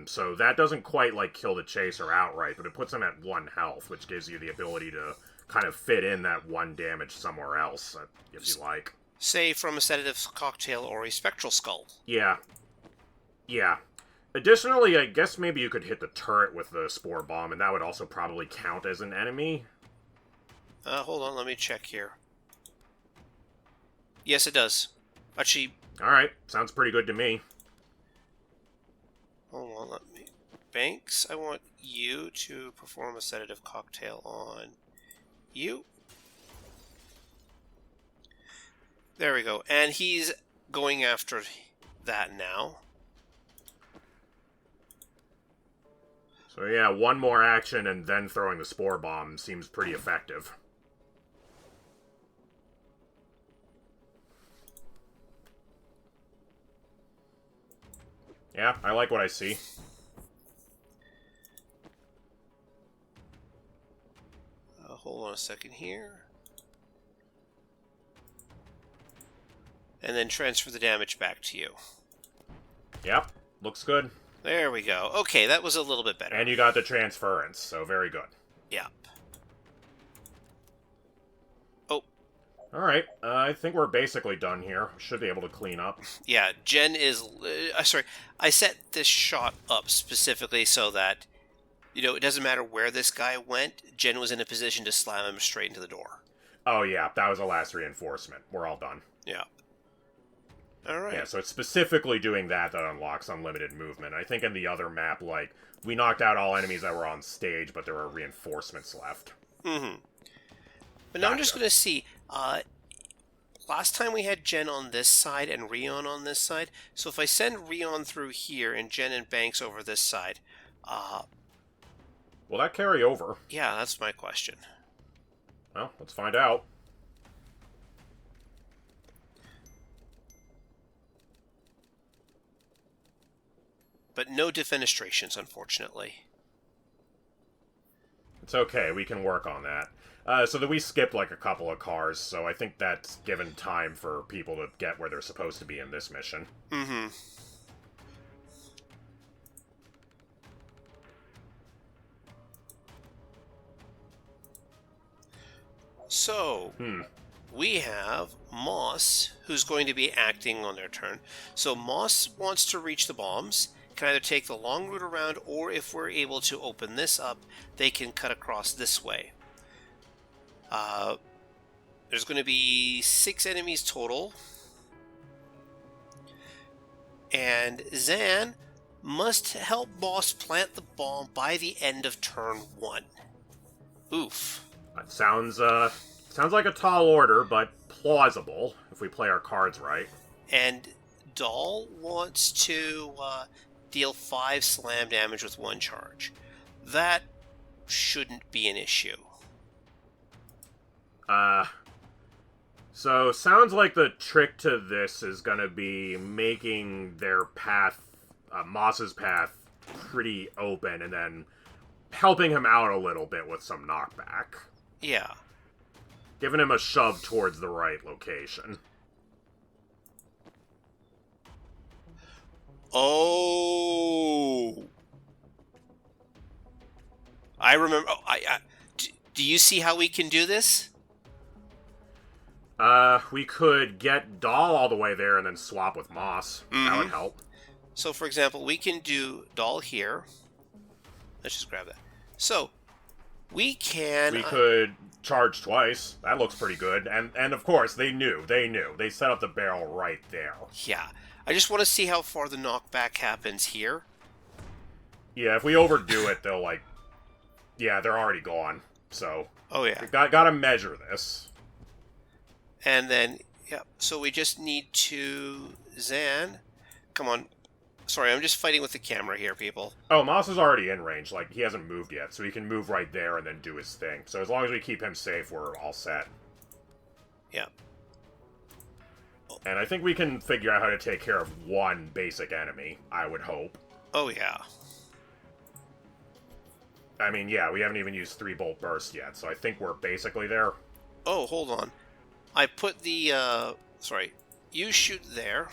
So that doesn't quite, like, kill the chaser outright, but it puts them at 1 health, which gives you the ability to kind of fit in that 1 damage somewhere else, if you like. Say from a sedative cocktail or a spectral skull. Yeah. Yeah. Additionally, I guess maybe you could hit the turret with the spore bomb, and that would also probably count as an enemy. Hold on, let me check here. Yes, it does. Actually... Alright, sounds pretty good to me. Hold on, let me... Banks, I want you to perform a sedative cocktail on you. There we go. And he's going after that now. So yeah, one more action and then throwing the Spore Bomb seems pretty effective. Yeah, I like what I see. Hold on a second here. And then transfer the damage back to you. Yep, looks good. There we go. Okay, that was a little bit better. And you got the transference, so very good. Yep. Oh. Alright, I think we're basically done here. Should be able to clean up. Yeah, Jen is... sorry, I set this shot up specifically so that, you know, it doesn't matter where this guy went, Jen was in a position to slam him straight into the door. Oh yeah, that was the last reinforcement. We're all done. Yeah. Alright. Yeah, so it's specifically doing that unlocks unlimited movement. I think in the other map, like, we knocked out all enemies that were on stage, but there were reinforcements left. Mm-hmm. But now I'm just going to see, last time we had Jen on this side and Rion on this side, so if I send Rion through here and Jen and Banks over this side, will that carry over? Yeah, that's my question. Well, let's find out. But no defenestrations, unfortunately. It's okay, we can work on that. So that we skipped like a couple of cars, so I think that's given time for people to get where they're supposed to be in this mission. Mm-hmm. So, we have Moss, who's going to be acting on their turn. So Moss wants to reach the bombs, can either take the long route around, or if we're able to open this up, they can cut across this way. There's going to be 6 enemies total. And Zan must help Moss plant the bomb by the end of turn 1. Oof. That sounds like a tall order, but plausible, if we play our cards right. And Dahl wants to deal 5 slam damage with 1 charge. That shouldn't be an issue. So sounds like the trick to this is gonna be making their path, Moss's path, pretty open, and then helping him out a little bit with some knockback. Yeah. Giving him a shove towards the right location. Oh, I remember. Oh, do you see how we can do this? We could get Dahl all the way there and then swap with Moss. Mm-hmm. That would help. So, for example, we can do Dahl here. Let's just grab that. So, we can... We could charge twice. That looks pretty good. And of course, they knew. They set up the barrel right there. Yeah. I just want to see how far the knockback happens here. Yeah, if we overdo it, they'll like... Yeah, they're already gone. So... Oh, yeah. Gotta measure this. And then, yeah, so we just need to... Zan, come on. Sorry, I'm just fighting with the camera here, people. Oh, Moss is already in range. Like, he hasn't moved yet, so he can move right there and then do his thing. So as long as we keep him safe, we're all set. Yeah. And I think we can figure out how to take care of one basic enemy, I would hope. Oh, yeah. I mean, yeah, we haven't even used 3-bolt burst yet, so I think we're basically there. Oh, hold on. I put the, sorry, you shoot there.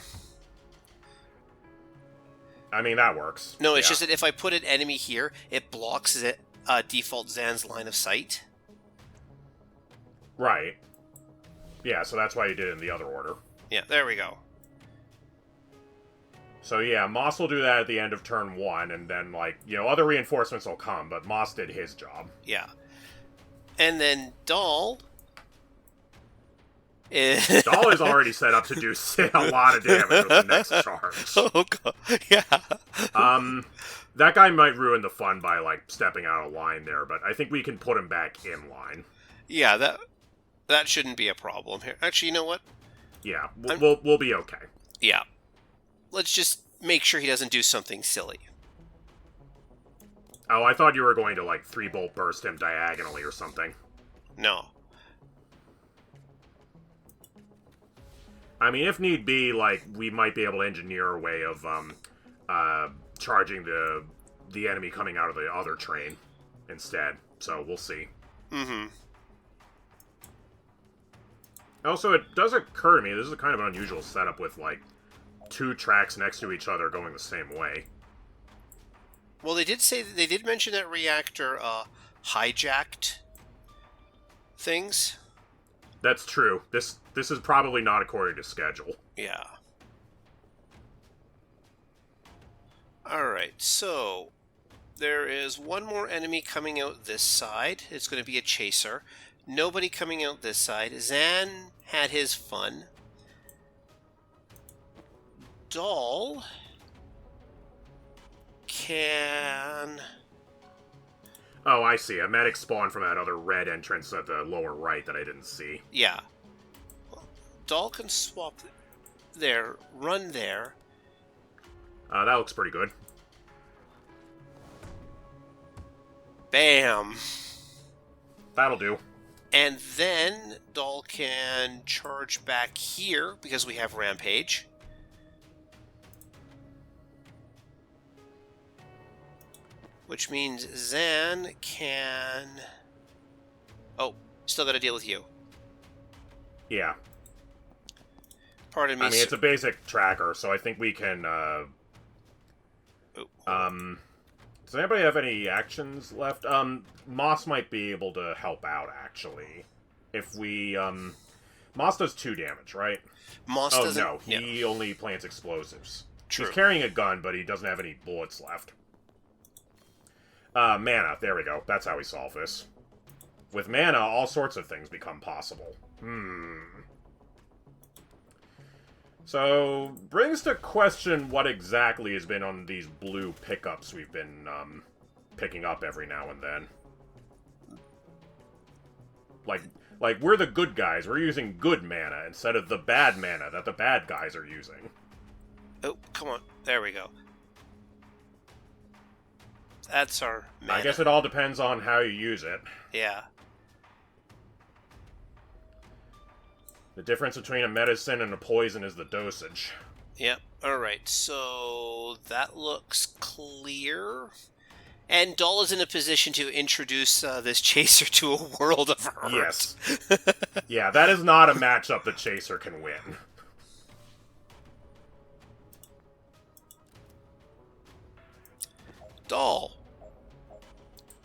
I mean, that works. No, it's just that if I put an enemy here, it blocks it, default Zan's line of sight. Right. Yeah, so that's why you did it in the other order. Yeah, there we go. So yeah, Moss will do that at the end of turn 1, and then, like, you know, other reinforcements will come, but Moss did his job. Yeah. And then Dahl... Dahl is already set up to do a lot of damage with the next charge. Oh, God. Yeah. That guy might ruin the fun by, like, stepping out of line there, but I think we can put him back in line. Yeah, that shouldn't be a problem here. Actually, you know what? Yeah, we'll be okay. Yeah. Let's just make sure he doesn't do something silly. Oh, I thought you were going to, like, 3-bolt burst him diagonally or something. No. I mean, if need be, like, we might be able to engineer a way of, charging the enemy coming out of the other train instead. So, we'll see. Mm-hmm. Also, it does occur to me, this is kind of an unusual setup with, like, 2 tracks next to each other going the same way. Well, they did mention that Reactor hijacked things. That's true. This is probably not according to schedule. Yeah. Alright, so there is one more enemy coming out this side. It's going to be a chaser. Nobody coming out this side. Zan had his fun. Doll can... Oh, I see. A medic spawned from that other red entrance at the lower right that I didn't see. Yeah. Doll can swap there, run there. That looks pretty good. Bam! That'll do. And then Doll can charge back here because we have Rampage. Which means Zan can... Oh, still got to deal with you. Yeah. Pardon me. I mean, it's a basic tracker, so I think we can, does anybody have any actions left? Moss might be able to help out, actually. If we, Moss does 2 damage, right? Moss doesn't... Oh, no. He only plants explosives. True. He's carrying a gun, but he doesn't have any bullets left. Mana. There we go. That's how we solve this. With mana, all sorts of things become possible. So, brings to question what exactly has been on these blue pickups we've been, picking up every now and then. Like, we're the good guys. We're using good mana instead of the bad mana that the bad guys are using. Oh, come on. There we go. That's our mana. I guess it all depends on how you use it. Yeah. The difference between a medicine and a poison is the dosage. Yep. Alright, so that looks clear. And Doll is in a position to introduce this Chaser to a world of hurt. Yes. Yeah, that is not a matchup the Chaser can win. Doll.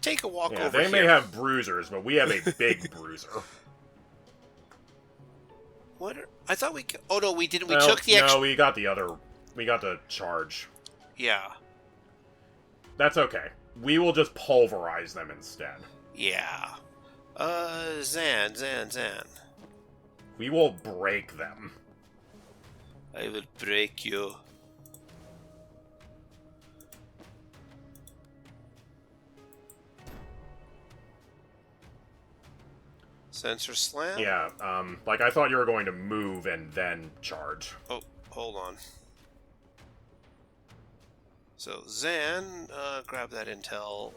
Take a walk over here. They may have bruisers, but we have a big bruiser. What? I thought we... Oh, no, we didn't. We took the extra... No, we got the other... We got the charge. Yeah. That's okay. We will just pulverize them instead. Yeah. Zan. We will break them. I will break you. Sensor slam? Yeah, like I thought you were going to move and then charge. Oh, hold on. So, Zan, grab that intel.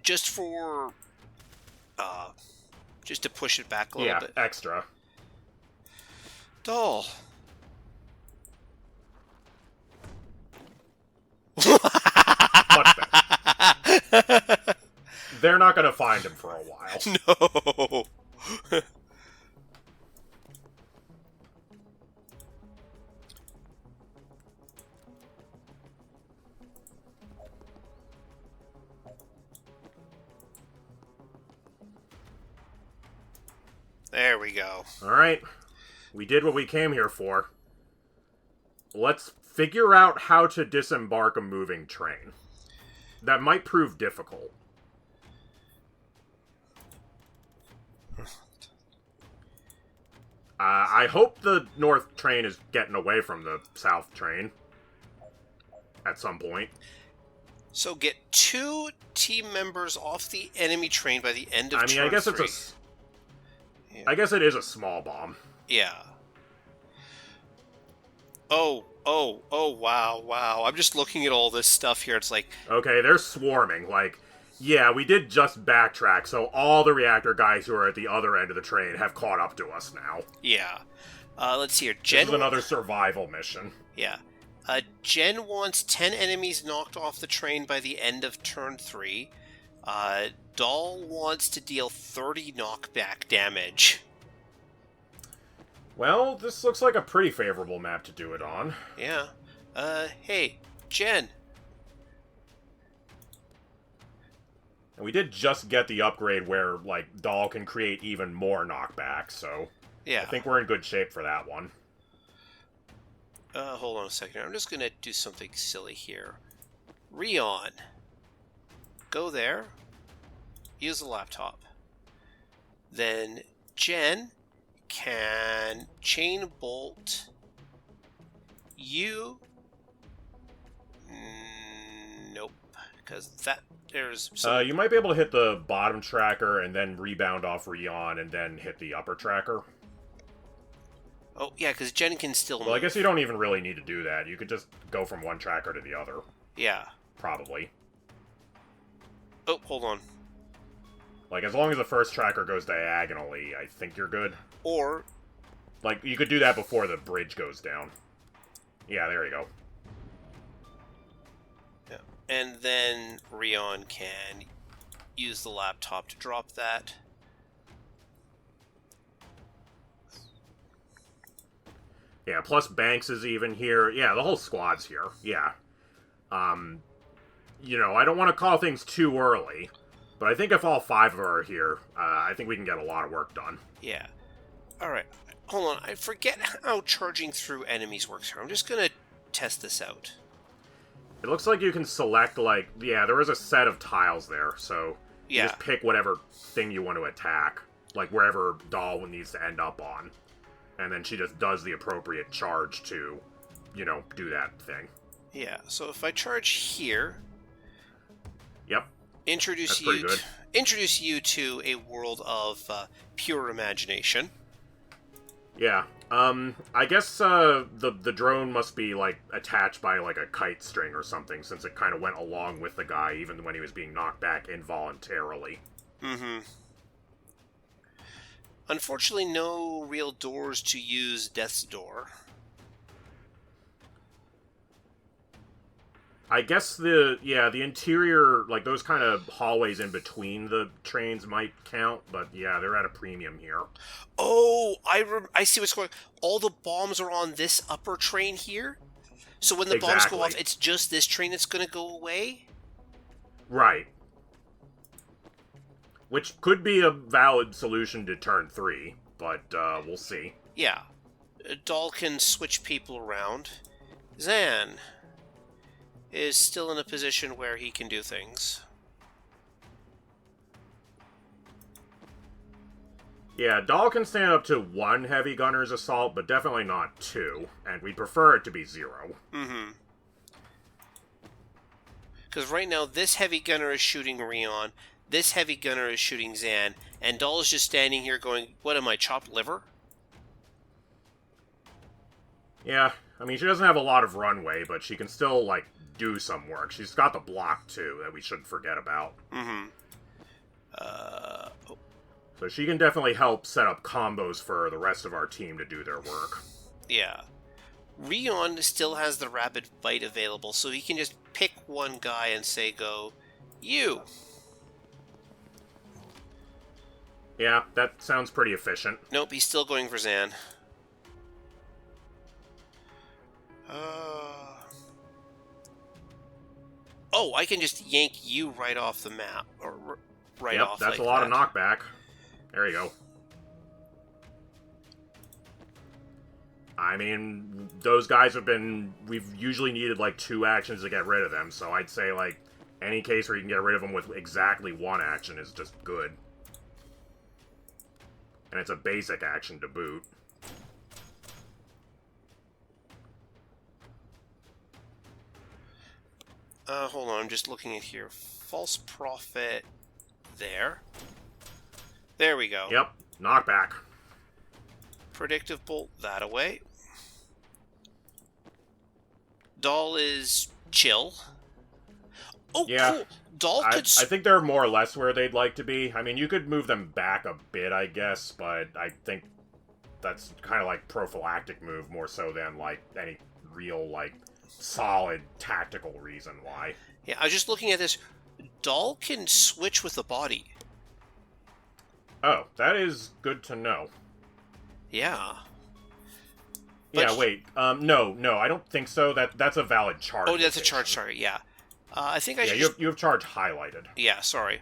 Just for, just to push it back a little bit. Yeah, extra. Doll. Much better. They're not going to find him for a while. No. There we go. Alright. We did what we came here for. Let's figure out how to disembark a moving train. That might prove difficult. I hope the north train is getting away from the south train. At some point. So get 2 team members off the enemy train by the end of turn 3. I guess it's I guess it is a small bomb. Yeah. Oh, Oh, wow. I'm just looking at all this stuff here. It's like... Okay, they're swarming. Like, yeah, we did just backtrack, so all the reactor guys who are at the other end of the train have caught up to us now. Yeah. Let's see here. This is another survival mission. Yeah. Jen wants 10 enemies knocked off the train by the end of turn 3. Doll wants to deal 30 knockback damage. Well, this looks like a pretty favorable map to do it on. Yeah. Hey, Jen. And we did just get the upgrade where, like, Doll can create even more knockback, so... Yeah. I think we're in good shape for that one. Hold on a second. I'm just gonna do something silly here. Rion. Go there. Use the laptop. Then Jen can chain bolt you. Nope, because there's you might be able to hit the bottom tracker and then rebound off Rion and then hit the upper tracker. Oh yeah, because Jen can still move. Well, I guess you don't even really need to do that. You could just go from one tracker to the other. Yeah. Probably. Oh, hold on. Like, as long as the first tracker goes diagonally, I think you're good. Or... Like, you could do that before the bridge goes down. Yeah, there you go. Yeah. And then Rion can use the laptop to drop that. Yeah, plus Banks is even here. Yeah, the whole squad's here. Yeah. You know, I don't want to call things too early, but I think if all 5 of them are here, I think we can get a lot of work done. Yeah. Alright. Hold on. I forget how charging through enemies works here. I'm just going to test this out. It looks like you can select, like... Yeah, there is a set of tiles there, so... You just pick whatever thing you want to attack. Like, wherever Doll needs to end up on. And then she just does the appropriate charge to, you know, do that thing. Yeah, so if I charge here... Yep. Introduce you to a world of pure imagination. Yeah. I guess the drone must be, like, attached by, like, a kite string or something, since it kind of went along with the guy, even when he was being knocked back involuntarily. Mm-hmm. Unfortunately, no real doors to use Death's Door. I guess the interior, like, those kind of hallways in between the trains might count, but yeah, they're at a premium here. Oh, I see what's going on. All the bombs are on this upper train here? So when the bombs go off, it's just this train that's going to go away? Right. Which could be a valid solution to turn 3, but we'll see. Yeah. Doll can switch people around. Zan is still in a position where he can do things. Yeah, Doll can stand up to 1 heavy gunner's assault, but definitely not 2, and we'd prefer it to be 0. Mm-hmm. Because right now, this heavy gunner is shooting Rion, this heavy gunner is shooting Zan, and Doll is just standing here going, what am I, chopped liver? Yeah, I mean, she doesn't have a lot of runway, but she can still, like, do some work. She's got the block, too, that we shouldn't forget about. Mm-hmm. So she can definitely help set up combos for the rest of our team to do their work. Yeah. Rion still has the rapid bite available, so he can just pick one guy and say, go, you! Yeah, that sounds pretty efficient. Nope, he's still going for Zan. Oh, I can just yank you right off the map. Or right off. Yep, that's a lot of knockback. There you go. I mean, those guys have been... We've usually needed, like, 2 actions to get rid of them, so I'd say, like, any case where you can get rid of them with exactly 1 action is just good. And it's a basic action to boot. Hold on, I'm just looking at here. False Prophet there. There we go. Yep, knockback. Predictive Bolt that away. Doll is chill. Oh, yeah. cool. Doll I could... think they're more or less where they'd like to be. I mean, you could move them back a bit, I guess, but I think that's kind of like prophylactic move more so than, like, any real, like, solid tactical reason why. Yeah, I was just looking at this. Doll can switch with the body. Oh, that is good to know. Yeah. But yeah, wait. No, I don't think so. That's a valid charge. Oh, that's a charge target, yeah. I think I should... Yeah, you have charge highlighted. Yeah, sorry.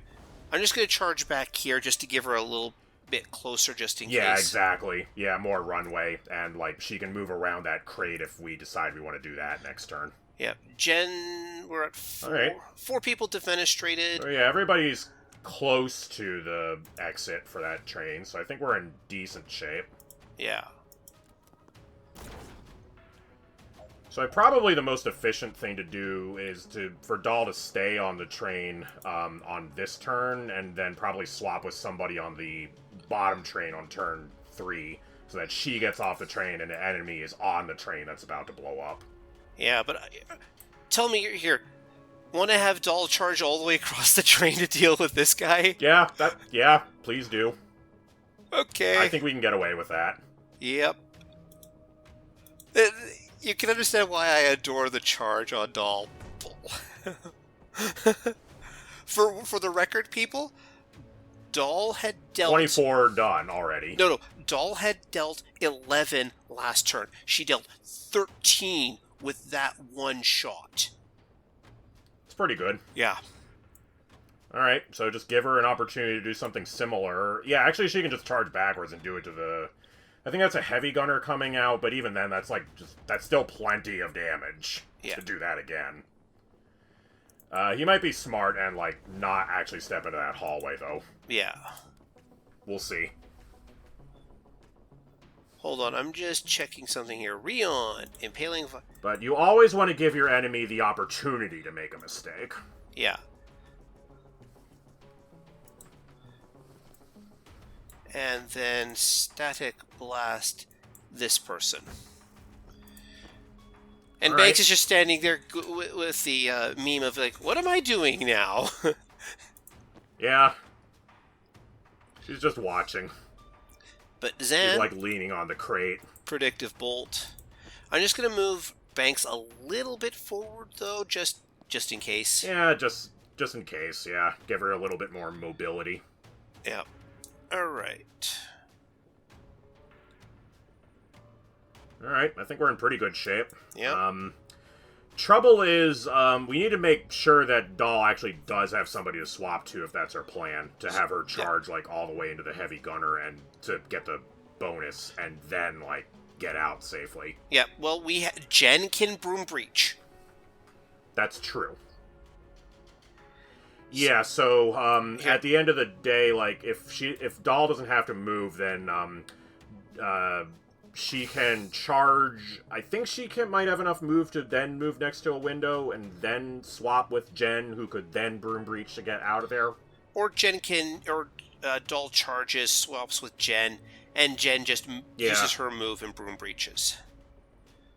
I'm just going to charge back here just to give her a little bit closer just in case. Yeah, exactly. Yeah, more runway, and, like, she can move around that crate if we decide we want to do that next turn. Yeah, Jen, we're at 4. All right. 4 people defenestrated. So yeah, everybody's close to the exit for that train, so I think we're in decent shape. Yeah. So probably the most efficient thing to do is for Doll to stay on the train on this turn, and then probably swap with somebody on the bottom train on turn 3, so that she gets off the train and the enemy is on the train that's about to blow up. Yeah, but tell me here, want to have Doll charge all the way across the train to deal with this guy? Yeah, please do. Okay. I think we can get away with that. Yep. You can understand why I adore the charge on Doll. For the record, people, Doll had dealt... 24 done already. No. Doll had dealt 11 last turn. She dealt 13 with that one shot. It's pretty good. Yeah. Alright, so just give her an opportunity to do something similar. Yeah, actually she can just charge backwards and do it to the... I think that's a heavy gunner coming out, but even then, that's still plenty of damage to do that again. He might be smart and, like, not actually step into that hallway, though. Yeah. We'll see. Hold on, I'm just checking something here. Rion, impaling... But you always want to give your enemy the opportunity to make a mistake. Yeah. And then static blast this person. And Banks is just standing there with the meme of, like, what am I doing now? Yeah. She's just watching. But Zan... She's, like, leaning on the crate. Predictive bolt. I'm just going to move Banks a little bit forward, though, just in case. Yeah, just in case, yeah. Give her a little bit more mobility. Yeah. Alright. Alright, I think we're in pretty good shape. Yeah. Trouble is, we need to make sure that Doll actually does have somebody to swap to if that's our plan. To have her charge, like, all the way into the heavy gunner and to get the bonus and then, like, get out safely. Yeah, well, Jen can broom breach. That's true. Yeah, so, at the end of the day, like, if Doll doesn't have to move, then, she can charge... I think she might have enough move to then move next to a window and then swap with Jen, who could then broom breach to get out of there. Or Jen can... Or Doll charges, swaps with Jen, and Jen just uses her move and broom breaches.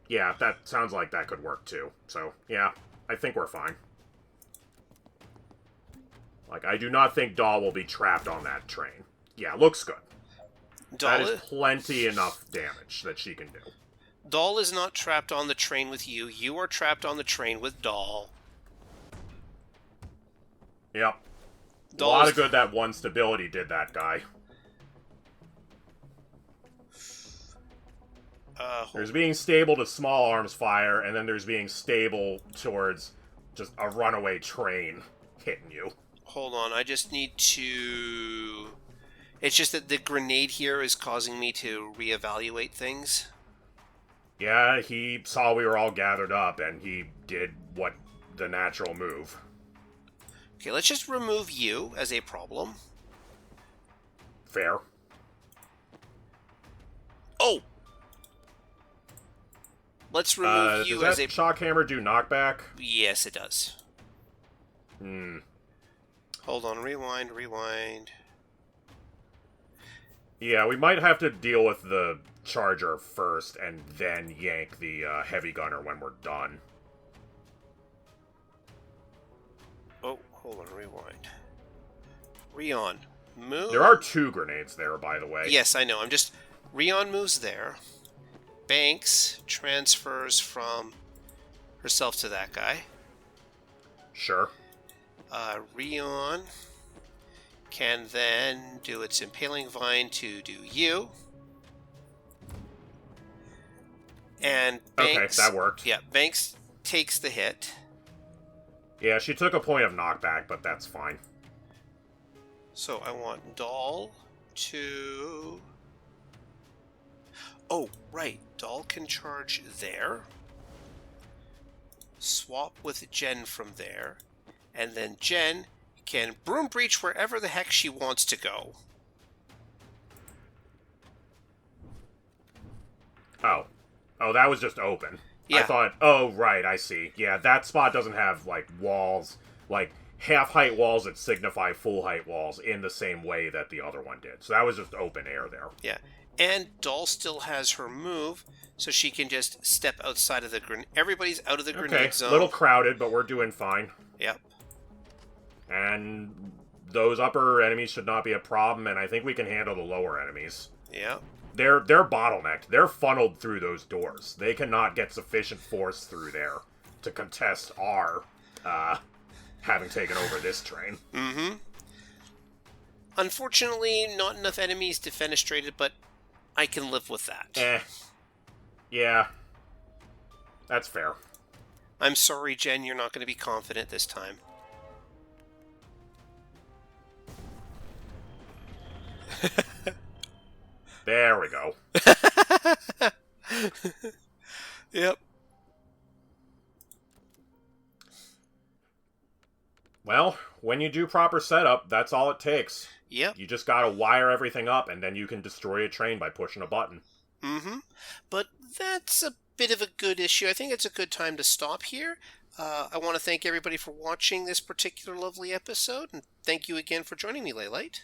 Yeah, that sounds like that could work, too. So, yeah, I think we're fine. Like, I do not think Doll will be trapped on that train. Yeah, looks good. That is plenty enough damage that she can do. Doll is not trapped on the train with you. You are trapped on the train with Doll. Yep. A lot of good that one stability did that guy. There's being stable to small arms fire, and then there's being stable towards just a runaway train hitting you. Hold on, I just need to... It's just that the grenade here is causing me to reevaluate things. Yeah, he saw we were all gathered up, and he did the natural move. Okay, let's just remove you as a problem. Fair. Oh! Let's remove you as a... Does that shock hammer do knockback? Yes, it does. Hmm. Hold on, rewind. Yeah, we might have to deal with the charger first and then yank the heavy gunner when we're done. hold on, rewind. Rion, move. There are 2 grenades there, by the way. Yes, I know. Rion moves there. Banks transfers from herself to that guy. Sure. Rion can then do its impaling vine to do you. And Banks... Okay, that worked. Yeah, Banks takes the hit. Yeah, she took a point of knockback, but that's fine. So I want Doll to... Oh, right. Doll can charge there. Swap with Jen from there. And then Jen can broom breach wherever the heck she wants to go. Oh, that was just open. Yeah. I thought, oh, right, I see. Yeah, that spot doesn't have, like, walls, like, half-height walls that signify full-height walls in the same way that the other one did. So that was just open air there. Yeah. And Doll still has her move, so she can just step outside of the grenade. Everybody's out of the grenade zone. A little crowded, but we're doing fine. Yep. And those upper enemies should not be a problem, and I think we can handle the lower enemies. Yep. They're bottlenecked. They're funneled through those doors. They cannot get sufficient force through there to contest our having taken over this train. Mm-hmm. Unfortunately, not enough enemies defenestrated, but I can live with that. Yeah. That's fair. I'm sorry, Jen, you're not going to be confident this time. There we go. Yep. Well, when you do proper setup, that's all it takes. Yep. You just gotta wire everything up, and then you can destroy a train by pushing a button. Mm-hmm. But that's a bit of a good issue. I think it's a good time to stop here. I want to thank everybody for watching this particular lovely episode, and thank you again for joining me, Laylite.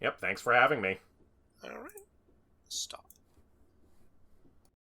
Yep, thanks for having me. All right. Stop.